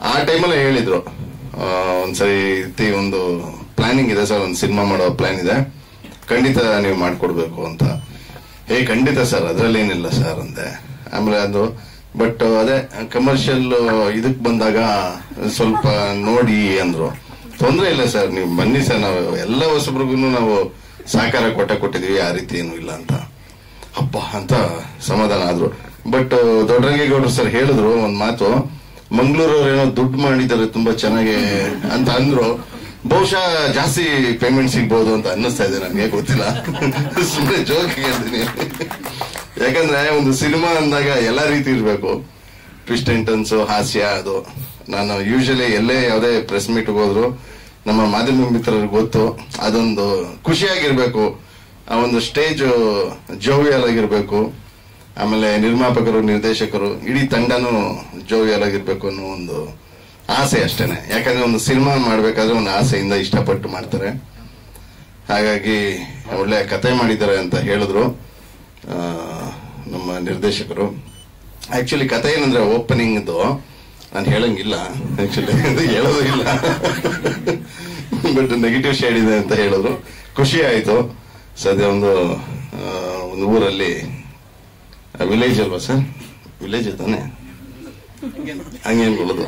ಆ ಟೈಮಲ್ಲಿ ಹೇಳಿದ್ರು ಒಂದ್ಸರಿ ಒಂದು ಪ್ಲಾನಿಂಗ್ ಇದೆ ಸರ್, ಒಂದು ಸಿನಿಮಾ ಮಾಡೋ ಪ್ಲಾನ್ ಇದೆ, ಖಂಡಿತ ನೀವು ಮಾಡ್ಕೊಡ್ಬೇಕು ಅಂತ. ಖಂಡಿತ ಸರ್, ಅದ್ರಲ್ಲಿ ಏನಿಲ್ಲ ಸರ್ ಅಂದೆ. ಆಮೇಲೆ ಅದು ಬಟ್ ಅದೇ ಕಮರ್ಷಿಯಲ್ ಇದಕ್ ಬಂದಾಗ ಸ್ವಲ್ಪ ನೋಡಿ ಅಂದ್ರು. ತೊಂದ್ರೆ ಇಲ್ಲ ಸರ್, ನೀವು ಬನ್ನಿ ಸರ್, ನಾವು ಎಲ್ಲ ಹೊಸಬ್ರಿಗೂ ನಾವು ಸಹಕಾರ ಕೊಟ್ಟಿದೀವಿ, ಆ ರೀತಿ ಏನು ಇಲ್ಲ ಅಂತ. ಹಬ್ಬ ಅಂತ ಸಮಾಧಾನ ಆದ್ರು. ಬಟ್ ದೊಡ್ಡರಂಗೇಗೌಡರು ಸರ್ ಹೇಳಿದ್ರು ಒಂದ್ ಮಾತು, ಮಂಗಳೂರವ್ರು ಏನೋ ದುಡ್ಡು ಮಾಡಿದ್ದಾರೆ ತುಂಬಾ ಚೆನ್ನಾಗಿ ಅಂತ ಅಂದ್ರು. ಬಹುಶಃ ಜಾಸ್ತಿ ಪೇಮೆಂಟ್ ಸಿಗ್ಬೋದು ಅಂತ ಅನ್ನಿಸ್ತಾ ಇದೆ, ನನಗೆ ಗೊತ್ತಿಲ್ಲ. ಸುಮ್ಮನೆ ಜೋಕ್ ಹೇಳ್ತೀನಿ. ಯಾಕಂದ್ರೆ ಒಂದು ಸಿನಿಮಾ ಅಂದಾಗ ಎಲ್ಲಾ ರೀತಿ ಇರ್ಬೇಕು, ಟ್ವಿಸ್ಟ್ ಅಂಡ್ ಟರ್ನ್ಸ್, ಹಾಸ್ಯ. ಅದು ನಾನು ಯೂಶಲಿ ಎಲ್ಲೇ ಯಾವುದೇ ಪ್ರೆಸ್ ಮೀಟ್ ಹೋದ್ರು ನಮ್ಮ ಮಾಧ್ಯಮ ಮಿತ್ರರಿಗೆ ಗೊತ್ತು, ಅದೊಂದು ಖುಷಿಯಾಗಿರ್ಬೇಕು, ಆ ಒಂದು ಸ್ಟೇಜ್ ಜೋವಿಯಲ್ ಆಗಿರ್ಬೇಕು. ಆಮೇಲೆ ನಿರ್ಮಾಪಕರು, ನಿರ್ದೇಶಕರು, ಇಡೀ ತಂಡನೂ ಜೋವಿಯಲ್ ಆಗಿರ್ಬೇಕು ಅನ್ನೋ ಒಂದು ಆಸೆ ಅಷ್ಟೇನೆ. ಯಾಕಂದ್ರೆ ಒಂದು ಸಿನಿಮಾ ಮಾಡ್ಬೇಕಾದ್ರೆ ಒಂದು ಆಸೆಯಿಂದ ಇಷ್ಟಪಟ್ಟು ಮಾಡ್ತಾರೆ. ಹಾಗಾಗಿ ಒಳ್ಳೆ ಕತೆ ಮಾಡಿದ್ದಾರೆ ಅಂತ ಹೇಳಿದ್ರು ನಮ್ಮ ನಿರ್ದೇಶಕರು. ಆಕ್ಚುಲಿ ಕತೆ ಏನಂದ್ರೆ ಓಪನಿಂಗ್ ನಾನು ಹೇಳಂಗಿಲ್ಲ, ಆಕ್ಚುಲಿ ಹೇಳೋದು ಇಲ್ಲ, ಬಟ್ ನೆಗೆಟಿವ್ ಶೇಡ್ ಇದೆ ಅಂತ ಹೇಳಿದ್ರು. ಖುಷಿ ಆಯ್ತು. ಸದ್ಯ ಒಂದು ಊರಲ್ಲಿ, ವಿಲೇಜ್ ಅಲ್ವಾ ಸರ್, ವಿಲೇಜ್ ತಾನೆ, ಹಂಗೇನ್ ಹೇಳೋದು,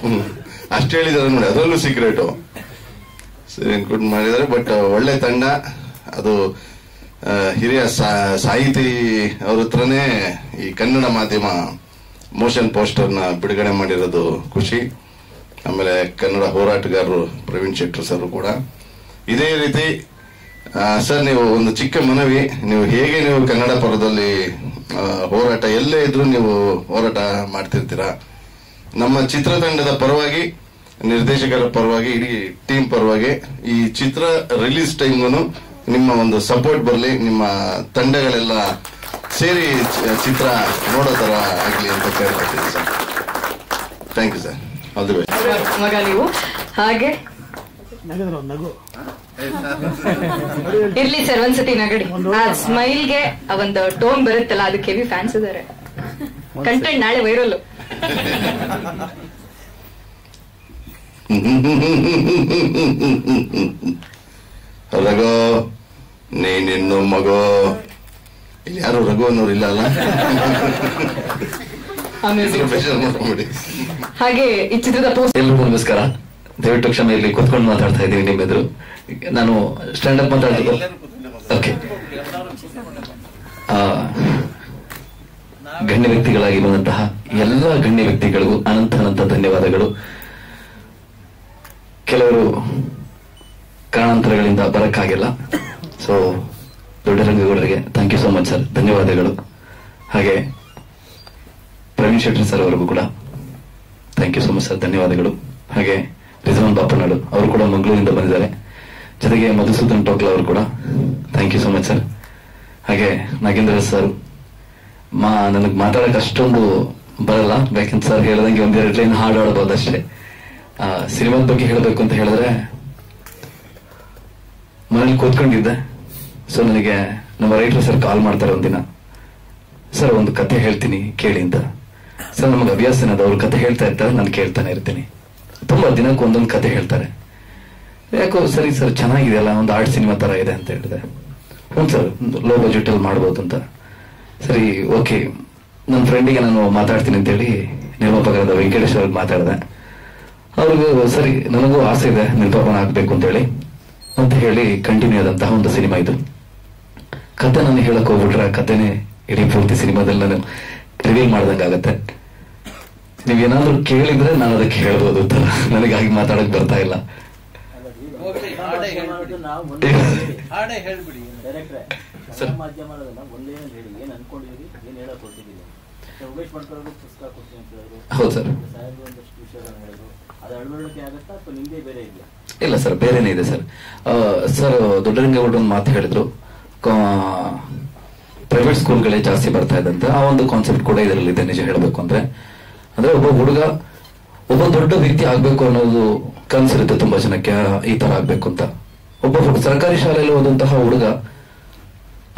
ಅಷ್ಟು ಹೇಳಿದಾರೆ ನೋಡಿ, ಅದರಲ್ಲೂ ಸೀಕ್ರೆಟು ಸರಿ ಅನ್ಕೊಂಡು ಮಾಡಿದ್ದಾರೆ. ಬಟ್ ಒಳ್ಳೆ ತಂಡ. ಅದು ಹಿರಿಯ ಸಾಹಿತಿ ಅವ್ರ ಹತ್ರನೇ ಈ ಕನ್ನಡ ಮಾಧ್ಯಮ ಮೋಷನ್ ಪೋಸ್ಟರ್ನ ಬಿಡುಗಡೆ ಮಾಡಿರೋದು ಖುಷಿ. ಆಮೇಲೆ ಕನ್ನಡ ಹೋರಾಟಗಾರರು ಪ್ರವೀಣ್ ಶೆಟ್ರು ಸರ್ ಕೂಡ ಇದೇ ರೀತಿ. ಸರ್, ನೀವು ಒಂದು ಚಿಕ್ಕ ಮನವಿ, ನೀವು ಹೇಗೆ ನೀವು ಕನ್ನಡ ಪರದಲ್ಲಿ ಹೋರಾಟ ಎಲ್ಲೇ ಇದ್ರು ನೀವು ಹೋರಾಟ ಮಾಡ್ತಿರ್ತೀರಾ. ನಮ್ಮ ಚಿತ್ರತಂಡದ ಪರವಾಗಿ, ನಿರ್ದೇಶಕರ ಪರವಾಗಿ, ಇಡೀ ಟೀಮ್ ಪರವಾಗಿ ಈ ಚಿತ್ರ ರಿಲೀಸ್ ಟೈಮ್ಗೂ ನಿಮ್ಮ ಒಂದು ಸಪೋರ್ಟ್ ಬರಲಿ, ನಿಮ್ಮ ತಂಡಗಳೆಲ್ಲ ಸೇರಿ ಚಿತ್ರ ನೋಡೋ ತರ ಆಗ್ಲಿ ಅಂತ ಕೇಳ್ಕೊಳ್ತೀನಿ sir. Thank you sir, all the best. ಮಗ ನೀವು ಹಾಗೆ ಇರ್ಲಿ ಸರ್, ಒಂದ್ಸತಿ ನಗಡಿ. ಆ ಸ್ಮೈಲ್ಗೆ ಒಂದು ಟೋನ್ ಬರುತ್ತಲ್ಲ, ಅದಕ್ಕೆ ಹೆವಿ ಫ್ಯಾನ್ಸ್ ಇದಾರೆ. ಕಂಟೆಂಟ್ ನಾಳೆ ವೈರಲ್. ಹೊರಗೋ ನೀನಿನ್ನು ಮಗೋ, ಇಲ್ಲಿ ಯಾರು ರಘು ಅನ್ನೋರು ಇಲ್ಲ ಅಲ್ಲ? ಮಾಡ್ಕೊಂಬಿಡಿ. ಹಾಗೆ ಈ ಚಿತ್ರದ ಪೋಸ್ಟ್. ಎಲ್ರಿಗೂ ನಮಸ್ಕಾರ. ದಯವಿಟ್ಟು ಕ್ಷಮೆ ಇರಲಿ, ಕೂತ್ಕೊಂಡು ಮಾತಾಡ್ತಾ ಇದ್ದೀನಿ ನಿಮ್ಮ ಎದುರು. ನಾನು ಸ್ಟ್ಯಾಂಡ್ ಅಪ್ ಮಾತಾಡ್ತಿದ್ದು. ಓಕೆ, ಗಣ್ಯ ವ್ಯಕ್ತಿಗಳಾಗಿ ಬಂದಂತಹ ಎಲ್ಲ ಗಣ್ಯ ವ್ಯಕ್ತಿಗಳಿಗೂ ಅನಂತ ಧನ್ಯವಾದಗಳು. ಕೆಲವರು ಕಾರಣಾಂತರಗಳಿಂದ ಬರಕ್ಕಾಗಿಲ್ಲ. ಸೊ ದೊಡ್ಡರಂಗೇಗೌಡರಿಗೆ thank you so much sir, ಧನ್ಯವಾದಗಳು. ಹಾಗೆ ಪ್ರವೀಣ್ ಶೆಟ್ಟಿ ಸರ್ ಅವರಿಗೂ ಕೂಡ thank you so much sir, ಧನ್ಯವಾದಗಳು. ಹಾಗೆ ರಿಜ್ವಾನ್ ಬಾಪನಾಡು ಅವರು ಕೂಡ ಮಂಗಳೂರಿಂದ ಬಂದಿದ್ದಾರೆ. ಜೊತೆಗೆ ಮಧುಸೂದನ್ ಟೋಕ್ಲ ಅವರು ಕೂಡ thank you so much sir. ಹಾಗೆ ನಾಗೇಂದ್ರ ಸರ್, ನನಗೆ ಮಾತಾಡಕ್ ಅಷ್ಟೊಂದು ಬರಲ್ಲ, ಯಾಕಂತ ಸರ್ ಹೇಳ್ದಂಗೆ ಒಂದೆರಡು ಲೈನ್ ಹಾಡು ಆಡಬಹುದು ಅಷ್ಟೇ. ಸಿನಿಮಾದ ಬಗ್ಗೆ ಹೇಳಬೇಕು ಅಂತ ಹೇಳಿದ್ರೆ, ಮನೇಲಿ ಕೂತ್ಕೊಂಡಿದ್ದೆ. ಸೊ ನನಗೆ ನಮ್ಮ ರೈಟರ್ ಸರ್ ಕಾಲ್ ಮಾಡ್ತಾರೆ ಒಂದಿನ, ಸರ್ ಒಂದು ಕತೆ ಹೇಳ್ತೀನಿ ಕೇಳಿ ಅಂತ. ಸರ್ ನಮಗೆ ಹವ್ಯಾಸ ಏನದು, ಅವ್ರು ಕತೆ ಹೇಳ್ತಾ ಇರ್ತಾರೆ, ನಾನು ಕೇಳ್ತಾನೆ ಇರ್ತೀನಿ. ತುಂಬಾ ದಿನಕ್ಕೆ ಒಂದೊಂದು ಕತೆ ಹೇಳ್ತಾರೆ. ಯಾಕೋ ಸರಿ ಸರ್ ಚೆನ್ನಾಗಿದೆಯಲ್ಲ, ಒಂದು ಆರ್ಟ್ ಸಿನಿಮಾ ತರ ಇದೆ ಅಂತ ಹೇಳಿದೆ. ಹ್ಞೂ ಸರ್, ಲೋ ಬಜೆಟ್ ಅಲ್ಲಿ ಮಾಡ್ಬೋದು ಅಂತ. ಸರಿ ಓಕೆ, ನನ್ನ ಫ್ರೆಂಡಿಗೆ ನಾನು ಮಾತಾಡ್ತೀನಿ ಅಂತೇಳಿ ನಿರ್ಮಾಪಕರಾದ ವೆಂಕಟೇಶ್ ಅವ್ರಿಗೆ ಮಾತಾಡಿದೆ. ಅವ್ರಿಗೂ ಸರಿ ನನಗೂ ಆಸೆ ಇದೆ ನಿರ್ಮಾಪನ ಆಗ್ಬೇಕು ಅಂತೇಳಿ ಅಂತ ಹೇಳಿ ಕಂಟಿನ್ಯೂ ಆದಂತಹ ಒಂದು ಸಿನಿಮಾ ಇದು. ಕತೆ ನಾನು ಹೇಳಕ್ ಹೋಗ್ಬಿಟ್ರೆ ಕತೆನೇ ಇಡೀ ಪೂರ್ತಿ ಸಿನಿಮಾದಲ್ಲಿ ನಾನು ರಿವೀಲ್ ಮಾಡ್ದಂಗೆ ಆಗತ್ತೆ. ನೀವೇನಾದ್ರೂ ಕೇಳಿದ್ರೆ ನಾನು ಅದಕ್ಕೆ ಹೇಳ್ಬೋದು ಅಂತ, ನನಗೆ ಹಾಗೆ ಮಾತಾಡಕ್ ಬರ್ತಾ ಇಲ್ಲ. ಹೌದು ಸರ್. ಇಲ್ಲ ಸರ್, ಬೇರೆನೇ ಇದೆ ಸರ್. ಸರ್ ದೊಡ್ಡರಂಗೇಗೌಡ ಒಂದು ಮಾತು ಹೇಳಿದ್ರು, ಪ್ರೈವೇಟ್ ಸ್ಕೂಲ್ಗಳೇ ಜಾಸ್ತಿ ಬರ್ತಾ ಇದ್ದಂತೆ. ಆ ಒಂದು ಕಾನ್ಸೆಪ್ಟ್ ಕೂಡ ಇದರಲ್ಲಿ ಇದೆ ನಿಜ ಹೇಳಬೇಕು ಅಂದ್ರೆ. ಅಂದ್ರೆ ಒಬ್ಬ ಹುಡುಗ ಒಬ್ಬ ದೊಡ್ಡ ವ್ಯಕ್ತಿ ಆಗ್ಬೇಕು ಅನ್ನೋದು ಕನಸಿರುತ್ತೆ ತುಂಬಾ ಜನಕ್ಕೆ, ಈ ತರ ಆಗ್ಬೇಕು ಅಂತ. ಒಬ್ಬ ಸರ್ಕಾರಿ ಶಾಲೆಯಲ್ಲಿ ಓದಂತಹ ಹುಡುಗ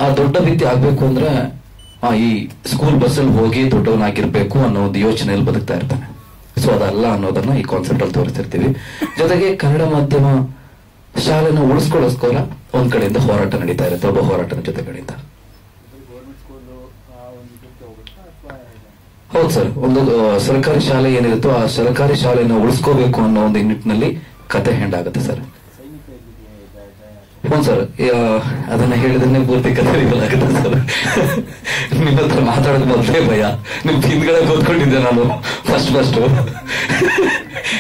ಆ ದೊಡ್ಡ ವ್ಯಕ್ತಿ ಆಗ್ಬೇಕು ಅಂದ್ರೆ ಈ ಸ್ಕೂಲ್ ಬಸ್ಸಲ್ಲಿ ಹೋಗಿ ದೊಡ್ಡವನಾಗಿರ್ಬೇಕು ಅನ್ನೋ ಒಂದು ಯೋಚನೆಯಲ್ಲಿ ಬದುಕ್ತಾ ಇರ್ತಾನೆ. ಸೊ ಅದಲ್ಲ ಅನ್ನೋದನ್ನ ಈ ಕಾನ್ಸೆಪ್ಟ್ ಅಲ್ಲಿ ತೋರಿಸ್ತಿರ್ತೀವಿ. ಜೊತೆಗೆ ಕನ್ನಡ ಮಾಧ್ಯಮ ಶಾಲೆನ ಉಳಿಸ್ಕೊಳ್ಳೋಸ್ಕರ ಒಂದ್ ಕಡೆಯಿಂದ ಹೋರಾಟ ನಡೀತಾ ಇರುತ್ತೆ, ಒಬ್ಬ ಹೋರಾಟದ ಜೊತೆ ಕಡೆಯಿಂದ. ಹೌದು ಸರ್, ಒಂದು ಸರ್ಕಾರಿ ಶಾಲೆ ಏನಿರುತ್ತೋ ಆ ಸರ್ಕಾರಿ ಶಾಲೆಯನ್ನು ಉಳಿಸ್ಕೋಬೇಕು ಅನ್ನೋ ಒಂದು ನಿಟ್ಟಿನಲ್ಲಿ ಕತೆ ಹೆಂಡಾಗುತ್ತೆ ಸರ್. ಹ್ಞೂ ಸರ್, ಅದನ್ನ ಹೇಳಿದ್ರೆ ಪೂರ್ತಿ ಕತೆ ಆಗುತ್ತೆ ಸರ್. ನಿಮ್ಮ ಹತ್ರ ಮಾತಾಡೋದು ಮೊದಲೇ ಭಯ. ನಿಮ್ ಹಿಂದ್ಗಡೆ ಕೂತ್ಕೊಂಡಿದ್ದೆ ನಾನು ಫಸ್ಟ್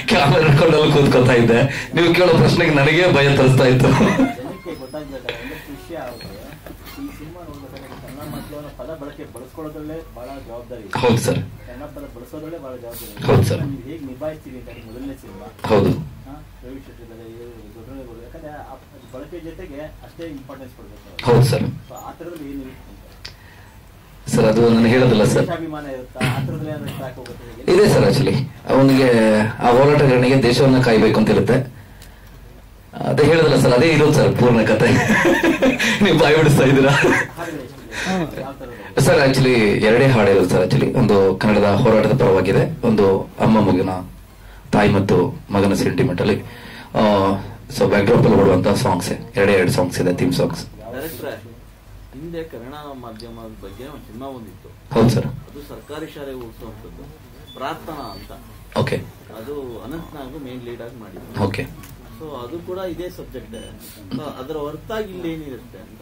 ಕ್ಯಾಮರಾ ಹಿಡ್ಕೊಂಡೆಲ್ಲ ಕೂತ್ಕೊತಾ ಇದ್ದೆ. ನೀವು ಕೇಳೋ ಪ್ರಶ್ನೆಗೆ ನನಗೆ ಭಯ ತರಿಸ್ತಾ ಇತ್ತು. ಹೌದು ಸರ್, ಹೌದು ಸರ್, ಹೌದು ಹೌದು ಸರ್. ಸರ್ ಅದು ನಾನು ಹೇಳೋದಿಲ್ಲ ಸರ್, ಇದೆ ಸರ್. ಆಕ್ಚುಲಿ ಅವನಿಗೆ ಆ ಹೋರಾಟಗಾರನಿಗೆ ದೇಶವನ್ನ ಕಾಯ್ಬೇಕು ಅಂತ ಇರುತ್ತೆ. ಅದೇ ಹೇಳೋದಿಲ್ಲ ಸರ್, ಅದೇ ಇರೋದು ಸರ್ ಪೂರ್ಣ ಕತೆ. ನೀವು ಬಾಯಿ ಬಿಡಿಸ್ತಾ ಇದ್ದೀರಾ ಸರ್? ಆಕ್ಚುಲಿ ಎರಡೇ ಹಾಡಿರೋದು ಸರ್. ಆಕ್ಚುಲಿ ಒಂದು ಕನ್ನಡದ ಹೋರಾಟದ ಪರವಾಗಿದೆ, ಒಂದು ಅಮ್ಮ ಮಗನ ತಾಯಿ ಮತ್ತು ಮಗನ ಸೆಂಟಿಮೆಂಟ್ ಅಲ್ಲಿ. ಸೊ ಬ್ಯಾಕ್ ಡ್ರಾಪ್ ಅಲ್ಲಿ ಓಡುವಂತಹ ಸಾಂಗ್ಸ್ ಎರಡು ಸಾಂಗ್ಸ್ ಇದೆ, ಥೀಮ್ ಸಾಂಗ್ಸ್. ಹಿಂದೆ ಕನ್ನಡ ಮಾಧ್ಯಮದ ಬಗ್ಗೆ ಒಂದು ಸಿನಿಮಾ ಬಂದಿತ್ತು. ಹೌದು ಸರ್, ಅದು ಸರ್ಕಾರಿ ಶಾಲೆ ಉಳಿಸುವಂತದ್ದು, ಪ್ರಾರ್ಥನಾ ಅಂತ. ಓಕೆ, ಅದು ಅನಂತ್ನಾಗ್ ಮೇನ್ ಲೀಡ್ ಆಗಿ ಮಾಡಿದ್ರು. ಓಕೆ. ಸೊ ಅದು ಕೂಡ ಇದೇ ಸಬ್ಜೆಕ್ಟ್. ಅದರ ಹೊರತಾಗಿ ಇಲ್ಲಿ ಏನಿರುತ್ತೆ ಅಂತ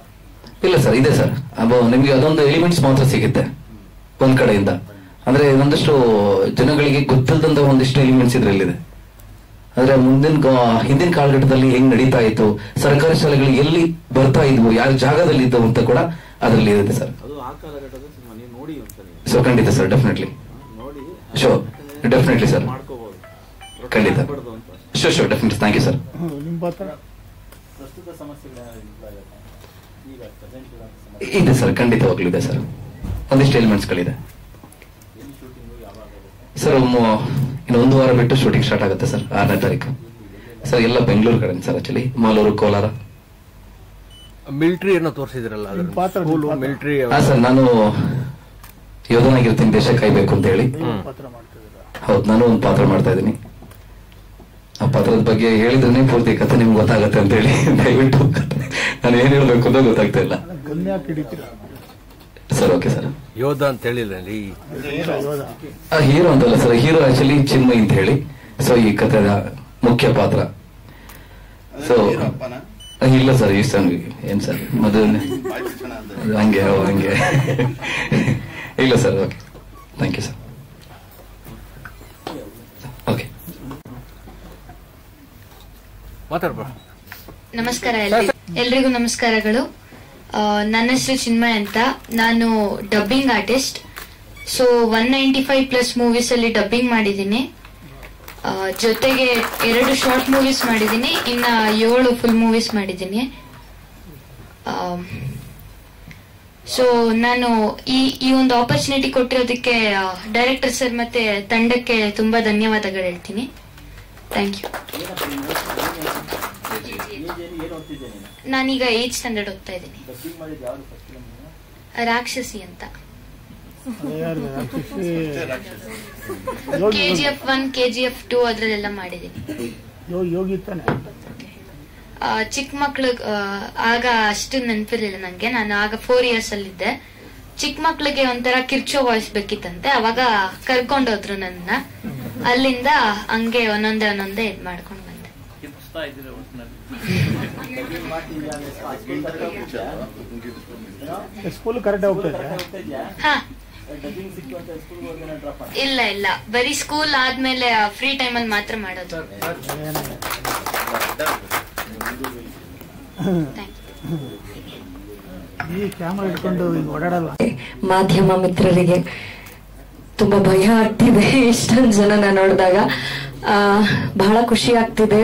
ಇಲ್ಲ ಸರ್, ಇದೆ ಸರ್. ನಿಮ್ಗೆ ಅದೊಂದು ಎಲಿಮೆಂಟ್ಸ್ ಮಾತ್ರ ಸಿಗುತ್ತೆ ಒಂದ್ ಕಡೆಯಿಂದ. ಅಂದ್ರೆ ಒಂದಷ್ಟು ಜನಗಳಿಗೆ ಗೊತ್ತಿಲ್ಲದಂತ ಒಂದಿಷ್ಟು ಎಲಿಮೆಂಟ್ಸ್ ಇದ್ರಲ್ಲಿದೆ. ಅಂದ್ರೆ ಹಿಂದಿನ ಕಾಲಘಟ್ಟದಲ್ಲಿ ಹೆಂಗ್ ನಡೀತಾ ಇತ್ತು, ಸರ್ಕಾರಿ ಶಾಲೆಗಳು ಎಲ್ಲಿ ಬರ್ತಾ ಇದ್ವು, ಯಾವ ಜಾಗದಲ್ಲಿ ಇದ್ದವು ಅಂತ ಕೂಡ ಅದರಲ್ಲಿ ಇರುತ್ತೆ ಸರ್. ಅದು ಆ ಕಾಲಘಟ್ಟದ ಸಿನಿಮಾ, ನೀವು ನೋಡಿ ಒಂದ್ಸರಿ. ಸೊ ಖಂಡಿತ ಸರ್, ಡೆಫಿನೆಟ್ಲಿ ನೋಡಿ. ಶೋರ್, ಡೆಫಿನೆಟ್ಲಿ ಸರ್, ಮಾಡ್ಕೋಬಹುದು. ಖಂಡಿತ. Sure, definitely. Thank you sir. ಪ್ರಸ್ತುತ ಸಮಸ್ಯೆಗಳ ಇದೆ ಸರ್, ಖಂಡಿತವಾಗ್ಲೂ ಇದೆ ಸರ್. ಒಂದಿಷ್ಟು ಎಲಿಮೆಂಟ್ಸ್ಗಳಿದೆ ಸರ್. ಇನ್ನು 1 ವಾರ ಬಿಟ್ಟು ಶೂಟಿಂಗ್ ಸ್ಟಾರ್ಟ್ ಆಗುತ್ತೆ ಸರ್, 6ನೇ ತಾರೀಕು ಸರ್. ಎಲ್ಲ ಬೆಂಗಳೂರು ಕಡೆ sir. Actually Malur, Kolar. Military ಏನೋ ತೋರಿಸಿದ್ರಲ್ಲ, ಮಿಲಿಟರಿ. ಹಾ ಸರ್, ನಾನು ಯೋಧನಾಗಿರ್ತೀನಿ, ದೇಶ ಕಾಯ್ಬೇಕು ಅಂತ ಹೇಳಿ. ಹೌದು, ನಾನು ಒಂದು ಪಾತ್ರ ಮಾಡ್ತಾ ಇದ್ದೀನಿ. ಆ ಪಾತ್ರದ ಬಗ್ಗೆ ಹೇಳಿದ್ರೆ ಪೂರ್ತಿ ಕಥೆ ನಿಮ್ಗೆ ಗೊತ್ತಾಗತ್ತೆ ಅಂತ ಹೇಳಿ ದಯವಿಟ್ಟು ನಾನು ಏನ್ ಹೇಳ್ಬೇಕು ಅಂತ ಗೊತ್ತಾಗ್ತಾ ಇಲ್ಲ. Sir okay sir. ಯೋಧ ಅಂತ ಹೇಳಿಲ್ಲ ಹೀರೋ ಅಂತಲ್ಲ ಸರ್, ಹೀರೋ ಆಕ್ಚುಲಿ ಚಿನ್ಮಯ್ ಅಂತ ಹೇಳಿ. ಸೊ ಈ ಕಥೆದ ಮುಖ್ಯ ಪಾತ್ರ. ಸೊ ಇಲ್ಲ ಸರ್, ಈ ಸರ್ ಏನ್ ಸರ್ ಮೊದಲನೇ ಹಂಗೆ ಹಂಗೆ ಇಲ್ಲ sir. Okay, thank you sir. Okay, ಮಾತಾಡ್ಬ. ನಮಸ್ಕಾರ ಎಲ್ರಿಗೂ ನಮಸ್ಕಾರಗಳು. ನನ್ನ ಹೆಸರು ಚಿನ್ಮಯ್ ಅಂತ. ನಾನು ಡಬ್ಬಿಂಗ್ ಆರ್ಟಿಸ್ಟ್. ಸೊ 195+ ಮೂವೀಸ್ ಅಲ್ಲಿ ಡಬ್ಬಿಂಗ್ ಮಾಡಿದ್ದೀನಿ. ಜೊತೆಗೆ 2 ಶಾರ್ಟ್ ಮೂವೀಸ್ ಮಾಡಿದ್ದೀನಿ, ಇನ್ನ 7 ಫುಲ್ ಮೂವೀಸ್ ಮಾಡಿದ್ದೀನಿ. ಸೊ ನಾನು ಈ ಒಂದು ಆಪರ್ಚುನಿಟಿ ಕೊಟ್ಟಿರೋದಕ್ಕೆ ಡೈರೆಕ್ಟರ್ ಸರ್ ಮತ್ತೆ ತಂಡಕ್ಕೆ ತುಂಬಾ ಧನ್ಯವಾದಗಳು ಹೇಳ್ತೀನಿ. Thank you. ನಾನೀಗ 8th ಸ್ಟ್ಯಾಂಡರ್ಡ್ ಓದ್ತಾ ಇದ್ದೀನಿ. ರಾಕ್ಷಸಿ ಅಂತ. KGF 1 KGF 2 ಅದ್ರಲ್ಲೆಲ್ಲ ಮಾಡಿದ್ದೀನಿ. ಚಿಕ್ಕ ಮಕ್ಳು ಆಗ ಅಷ್ಟು ನೆನಪಿರ್ಲಿಲ್ಲ ನಂಗೆ. ನಾನು ಆಗ 4 years ಅಲ್ಲಿದ್ದೆ. ಚಿಕ್ಕ ಮಕ್ಳಿಗೆ ಒಂಥರ ಕಿರ್ಚೋ ವಾಯ್ಸ್ ಬೇಕಿತ್ತಂತೆ. ಅವಾಗ ಕರ್ಕೊಂಡೋದ್ರು ನನ್ನ. ಅಲ್ಲಿಂದ ಹಂಗೆ ಒಂದೊಂದೇ ಇದ್ ಮಾಡ್ಕೊಂಡು ಬಂದೆ. ಇಲ್ಲ, ಬರೀ ಸ್ಕೂಲ್ ಆದ್ಮೇಲೆ ಫ್ರೀ ಟೈಮ್ ಅಲ್ಲಿ ಮಾತ್ರ ಮಾಡೋದು. ಮಾಧ್ಯಮ ಮಿತ್ರರಿಗೆ ತುಂಬಾ ಭಯ ಆಗ್ತಿದೆ ಇಷ್ಟೊಂದು ಜನನ ನೋಡಿದಾಗ. ಬಹಳ ಖುಷಿ ಆಗ್ತಿದೆ.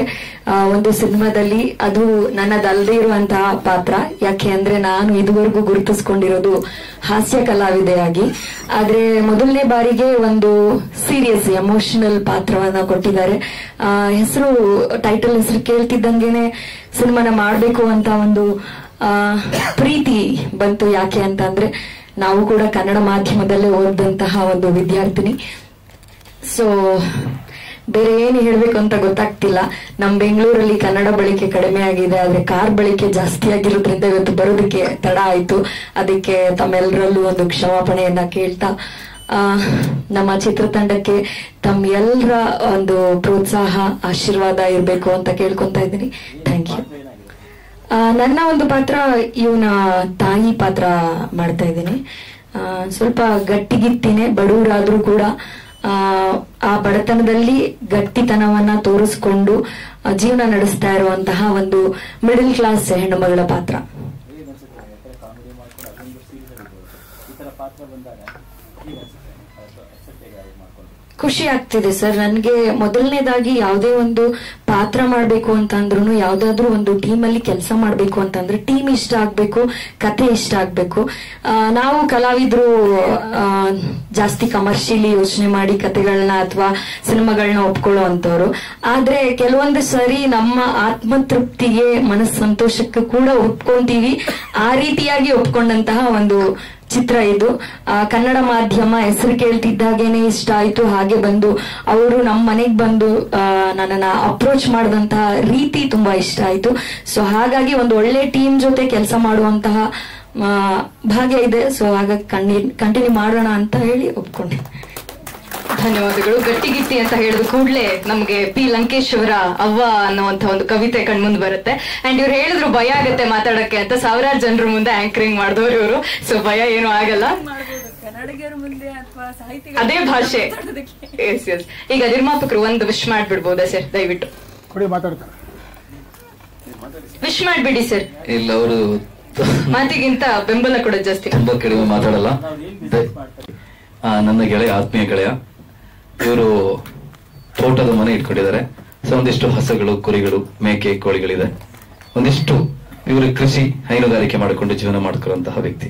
ಒಂದು ಸಿನಿಮಾದಲ್ಲಿ ಅದು ನನ್ನದಲ್ಲದೆ ಇರುವಂತಹ ಪಾತ್ರ. ಯಾಕೆ ಅಂದ್ರೆ ನಾನು ಇದುವರೆಗೂ ಗುರುತಿಸ್ಕೊಂಡಿರೋದು ಹಾಸ್ಯ ಕಲಾವಿದೆಯಾಗಿ. ಆದ್ರೆ ಮೊದಲನೇ ಬಾರಿಗೆ ಒಂದು ಸೀರಿಯಸ್ ಎಮೋಷನಲ್ ಪಾತ್ರವನ್ನ ಕೊಟ್ಟಿದ್ದಾರೆ. ಟೈಟಲ್ ಹೆಸರು ಕೇಳ್ತಿದ್ದಂಗೆನೆ ಸಿನಿಮಾನ ಮಾಡ್ಬೇಕು ಅಂತ ಒಂದು ಪ್ರೀತಿ ಬಂತು. ಯಾಕೆ ಅಂತ ಅಂದ್ರೆ ನಾವು ಕೂಡ ಕನ್ನಡ ಮಾಧ್ಯಮದಲ್ಲೇ ಓದಿದಂತಹ ಒಂದು ವಿದ್ಯಾರ್ಥಿನಿ. ಸೊ ಬೇರೆ ಏನು ಹೇಳ್ಬೇಕು ಅಂತ ಗೊತ್ತಾಗ್ತಿಲ್ಲ. ನಮ್ ಬೆಂಗಳೂರಲ್ಲಿ ಕನ್ನಡ ಬಳಕೆ ಕಡಿಮೆ ಆಗಿದೆ, ಆದ್ರೆ ಕಾರ್ ಬಳಕೆ ಜಾಸ್ತಿ ಆಗಿರೋದ್ರಿಂದ ಇವತ್ತು ಬರೋದಕ್ಕೆ ತಡ ಆಯ್ತು. ಅದಕ್ಕೆ ತಮ್ಮೆಲ್ಲರಲ್ಲೂ ಒಂದು ಕ್ಷಮಾಪಣೆಯನ್ನ ಕೇಳ್ತಾ, ನಮ್ಮ ಚಿತ್ರತಂಡಕ್ಕೆ ತಮ್ಮ ಎಲ್ಲರ ಒಂದು ಪ್ರೋತ್ಸಾಹ ಆಶೀರ್ವಾದ ಇರ್ಬೇಕು ಅಂತ ಕೇಳ್ಕೊಂತ ಇದ್ದೀನಿ. Thank you. ನನ್ನ ಒಂದು ಪಾತ್ರ ಇವನ ತಾಯಿ ಪಾತ್ರ ಮಾಡ್ತಾ ಇದ್ದೀನಿ. ಸ್ವಲ್ಪ ಗಟ್ಟಿಗಿತ್ತಿನೇ, ಬಡವರಾದ್ರೂ ಕೂಡ ಆ ಬಡತನದಲ್ಲಿ ಗಟ್ಟಿತನವನ್ನ ತೋರಿಸ್ಕೊಂಡು ಜೀವನ ನಡೆಸ್ತಾ ಇರುವಂತಹ ಒಂದು ಮಿಡಲ್ ಕ್ಲಾಸ್ ಹೆಣ್ಣು ಮಗಳ ಪಾತ್ರ. ಖುಷಿ ಆಗ್ತಿದೆ ಸರ್. ನನ್ಗೆ ಮೊದಲನೇದಾಗಿ ಯಾವುದೇ ಒಂದು ಪಾತ್ರ ಮಾಡ್ಬೇಕು ಅಂತಂದ್ರು, ಯಾವ್ದಾದ್ರು ಒಂದು ಟೀಮ್ ಅಲ್ಲಿ ಕೆಲಸ ಮಾಡ್ಬೇಕು ಅಂತಂದ್ರೆ ಟೀಮ್ ಇಷ್ಟ ಆಗ್ಬೇಕು, ಕತೆ ಇಷ್ಟ ಆಗ್ಬೇಕು. ನಾವು ಕಲಾವಿದ್ರು ಜಾಸ್ತಿ ಕಮರ್ಷಿಯಲಿ ಯೋಚನೆ ಮಾಡಿ ಕತೆಗಳನ್ನ ಅಥವಾ ಸಿನಿಮಾಗಳನ್ನ ಒಪ್ಕೊಳ್ಳೋ ಅಂತವ್ರು. ಆದ್ರೆ ಕೆಲವೊಂದು ಸರಿ ನಮ್ಮ ಆತ್ಮತೃಪ್ತಿಗೆ, ಮನಸ್ ಸಂತೋಷಕ್ಕೆ ಕೂಡ ಒಪ್ಕೊಂತೀವಿ. ಆ ರೀತಿಯಾಗಿ ಒಪ್ಕೊಂಡಂತಹ ಒಂದು ಚಿತ್ರ ಇದು. ಕನ್ನಡ ಮಾಧ್ಯಮ ಹೆಸರು ಕೇಳ್ತಿದ್ದಾಗೇನೆ ಇಷ್ಟ ಆಯ್ತು. ಹಾಗೆ ಬಂದು ಅವರು ನಮ್ಮ ಮನೆಗ್ ಬಂದು ನನ್ನನ್ನ ಅಪ್ರೋಚ್ ಮಾಡಿದಂತಹ ರೀತಿ ತುಂಬಾ ಇಷ್ಟ ಆಯ್ತು. ಸೊ ಹಾಗಾಗಿ ಒಂದು ಒಳ್ಳೆ ಟೀಮ್ ಜೊತೆ ಕೆಲಸ ಮಾಡುವಂತಹ ಭಾಗ್ಯ ಇದೆ. ಸೊ ಹಾಗಾಗಿ ಕಂಟಿನ್ಯೂ ಮಾಡೋಣ ಅಂತ ಹೇಳಿ ಒಪ್ಕೊಂಡೆ. ಧನ್ಯವಾದಗಳು. ಗಟ್ಟಿಗಿಟ್ಟಿ ಅಂತ ಹೇಳಿದ ಕೂಡಲೇ ನಮ್ಗೆ ಪಿ ಲಂಕೇಶ್ ಅವರ ಅವ್ವ ಅನ್ನುವಂತ ಒಂದು ಕವಿತೆ ಕಣ್ಮುಂದ್ ಬರುತ್ತೆ. ಅಂಡ್ ಇವ್ರು ಹೇಳಿದ್ರು ಭಯ ಆಗತ್ತೆ ಮಾತಾಡಕ್ಕೆ ಅಂತ. ಸಾವಿರಾರು ಜನರ ಮುಂದೆ ಆಂಕರಿಂಗ್ ಮಾಡಿದವ್ರು ಇವರು. ಸೊ ಭಯ ಏನು ಆಗಲ್ಲ, ಅದೇ ಭಾಷೆ. Yes yes. ಈಗ ನಿರ್ಮಾಪಕರು ಒಂದು ವಿಶ್ ಮಾಡ್ಬಿಡ್ಬೋದಾ ಸರ್? ದಯವಿಟ್ಟು ವಿಶ್ ಮಾಡ್ಬಿಡಿ ಸರ್. ಇಲ್ಲ, ಅವರು ಮಾತಿಗಿಂತ ಬೆಂಬಲ ಕೂಡ ಜಾಸ್ತಿ. ತುಂಬಾ ಕಡಿಮೆ ಮಾತಾಡಲ್ಲ. ನನ್ನ ಗೆಳೆಯ, ಆತ್ಮೀಯ ಗೆಳೆಯ, ಇವರು ತೋಟದ ಮನೆ ಇಟ್ಕೊಂಡಿದ್ದಾರೆ. ಸೊ ಒಂದಿಷ್ಟು ಹಸುಗಳು, ಕುರಿಗಳು, ಮೇಕೆ, ಕೋಳಿಗಳಿದೆ. ಒಂದಿಷ್ಟು ಇವರು ಕೃಷಿ, ಹೈನುಗಾರಿಕೆ ಮಾಡಿಕೊಂಡು ಜೀವನ ಮಾಡ್ಕೊಳ್ಳುವಂತಹ ವ್ಯಕ್ತಿ.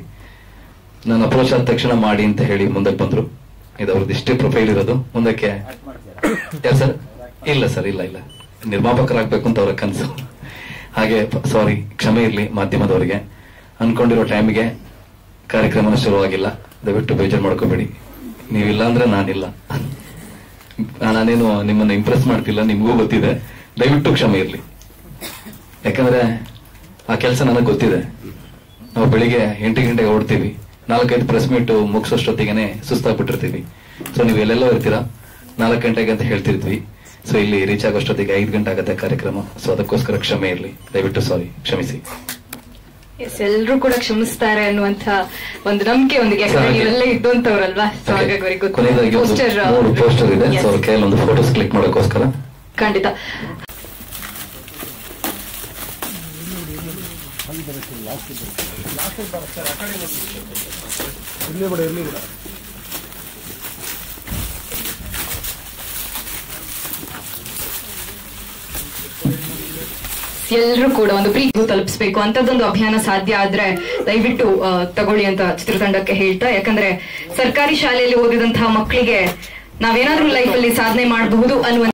ನಾನು ಅಪ್ರೋಚ್ ಆದ ತಕ್ಷಣ ಮಾಡಿ ಅಂತ ಹೇಳಿ ಮುಂದಕ್ಕೆ ಬಂದ್ರು. ಇದು ಅವ್ರದ್ದು ಇಷ್ಟೇ ಪ್ರೊಫೈಲ್ ಇರೋದು. ಮುಂದಕ್ಕೆ ಸರ್ ಇಲ್ಲ ಸರ್, ಇಲ್ಲ ನಿರ್ಮಾಪಕರಾಗಬೇಕು ಅಂತ ಅವರ ಕನಸು. ಹಾಗೆ ಸಾರಿ, ಕ್ಷಮೆ ಇರ್ಲಿ ಮಾಧ್ಯಮದವರಿಗೆ. ಅನ್ಕೊಂಡಿರೋ ಟೈಮಿಗೆ ಕಾರ್ಯಕ್ರಮ ಶುರುವಾಗಿಲ್ಲ, ದಯವಿಟ್ಟು ಬೇಜಾರು ಮಾಡ್ಕೋಬೇಡಿ. ನೀವಿಲ್ಲ ಅಂದ್ರೆ ನಾನಿಲ್ಲ. ನಾನೇನು ನಿಮ್ಮನ್ನ ಇಂಪ್ರೆಸ್ ಮಾಡ್ತಿಲ್ಲ, ನಿಮ್ಗೂ ಗೊತ್ತಿದೆ. ದಯವಿಟ್ಟು ಕ್ಷಮೆ ಇರ್ಲಿ. ಯಾಕಂದ್ರೆ ಆ ಕೆಲಸ ನನಗೆ ಗೊತ್ತಿದೆ. ನಾವು ಬೆಳಿಗ್ಗೆ 8 ಗಂಟೆಗೆ ಹೊರಡ್ತೀವಿ, 4-5 ಪ್ರೆಸ್ ಮೀಟ್ ಮುಗಿಸೋಷ್ಟೊತ್ತಿಗೆ ಸುಸ್ತಾಗ್ಬಿಟ್ಟಿರ್ತೀವಿ. ಸೊ ನೀವು ಎಲ್ಲೆಲ್ಲೋ ಇರ್ತೀರಾ, 4 ಗಂಟೆಗೆ ಅಂತ ಹೇಳ್ತಿರ್ತೀವಿ. ಸೊ ಇಲ್ಲಿ ರೀಚ್ ಆಗೋಷ್ಟೊತ್ತಿಗೆ 5 ಗಂಟೆ ಆಗುತ್ತೆ ಕಾರ್ಯಕ್ರಮ. ಸೊ ಅದಕ್ಕೋಸ್ಕರ ಕ್ಷಮೆ ಇರಲಿ, ದಯವಿಟ್ಟು ಕ್ಷಮಿಸಿ. ಎಲ್ಲರೂ ಕೂಡ ಕ್ಷಮಿಸ್ತಾರೆ ಅನ್ನುವಂತ ಒಂದು ನಂಬಿಕೆ ಒಂದಿಗೆ, ನೀವೆಲ್ಲ ಇದ್ದಂತವ್ರಲ್ವಾ. ಸೊ ಹಾಗಾಗಿ ಅವರಿಗೆ ಕೊನೆಯದಾಗಿ ಪೋಸ್ಟರ್ ಇದೆ, ಸೊ ಅವ್ರ ಕೈಯಲ್ಲಿ ಒಂದು ಫೋಟೋಸ್ ಕ್ಲಿಕ್ ಮಾಡೋಕ್ಕೋಸ್ಕರ. ಖಂಡಿತ. ಎಲ್ಲರೂ ಕೂಡ ಒಂದು ಪ್ರೀತಿ ತಲುಪಿಸ್ಬೇಕು ಅಂತದೊಂದು ಅಭಿಯಾನ ಸಾಧ್ಯ ಆದ್ರೆ ದಯವಿಟ್ಟು ತಗೊಳ್ಳಿ ಅಂತ ಚಿತ್ರತಂಡಕ್ಕೆ ಹೇಳ್ತಾ. ಯಾಕಂದ್ರೆ ಸರ್ಕಾರಿ ಶಾಲೆಯಲ್ಲಿ ಓದಿದಂತಹ ಮಕ್ಕಳಿಗೆ ನಾವೇನಾದ್ರೂ ಲೈಫ್ ಅಲ್ಲಿ ಸಾಧನೆ ಮಾಡಬಹುದು ಅನ್ನುವ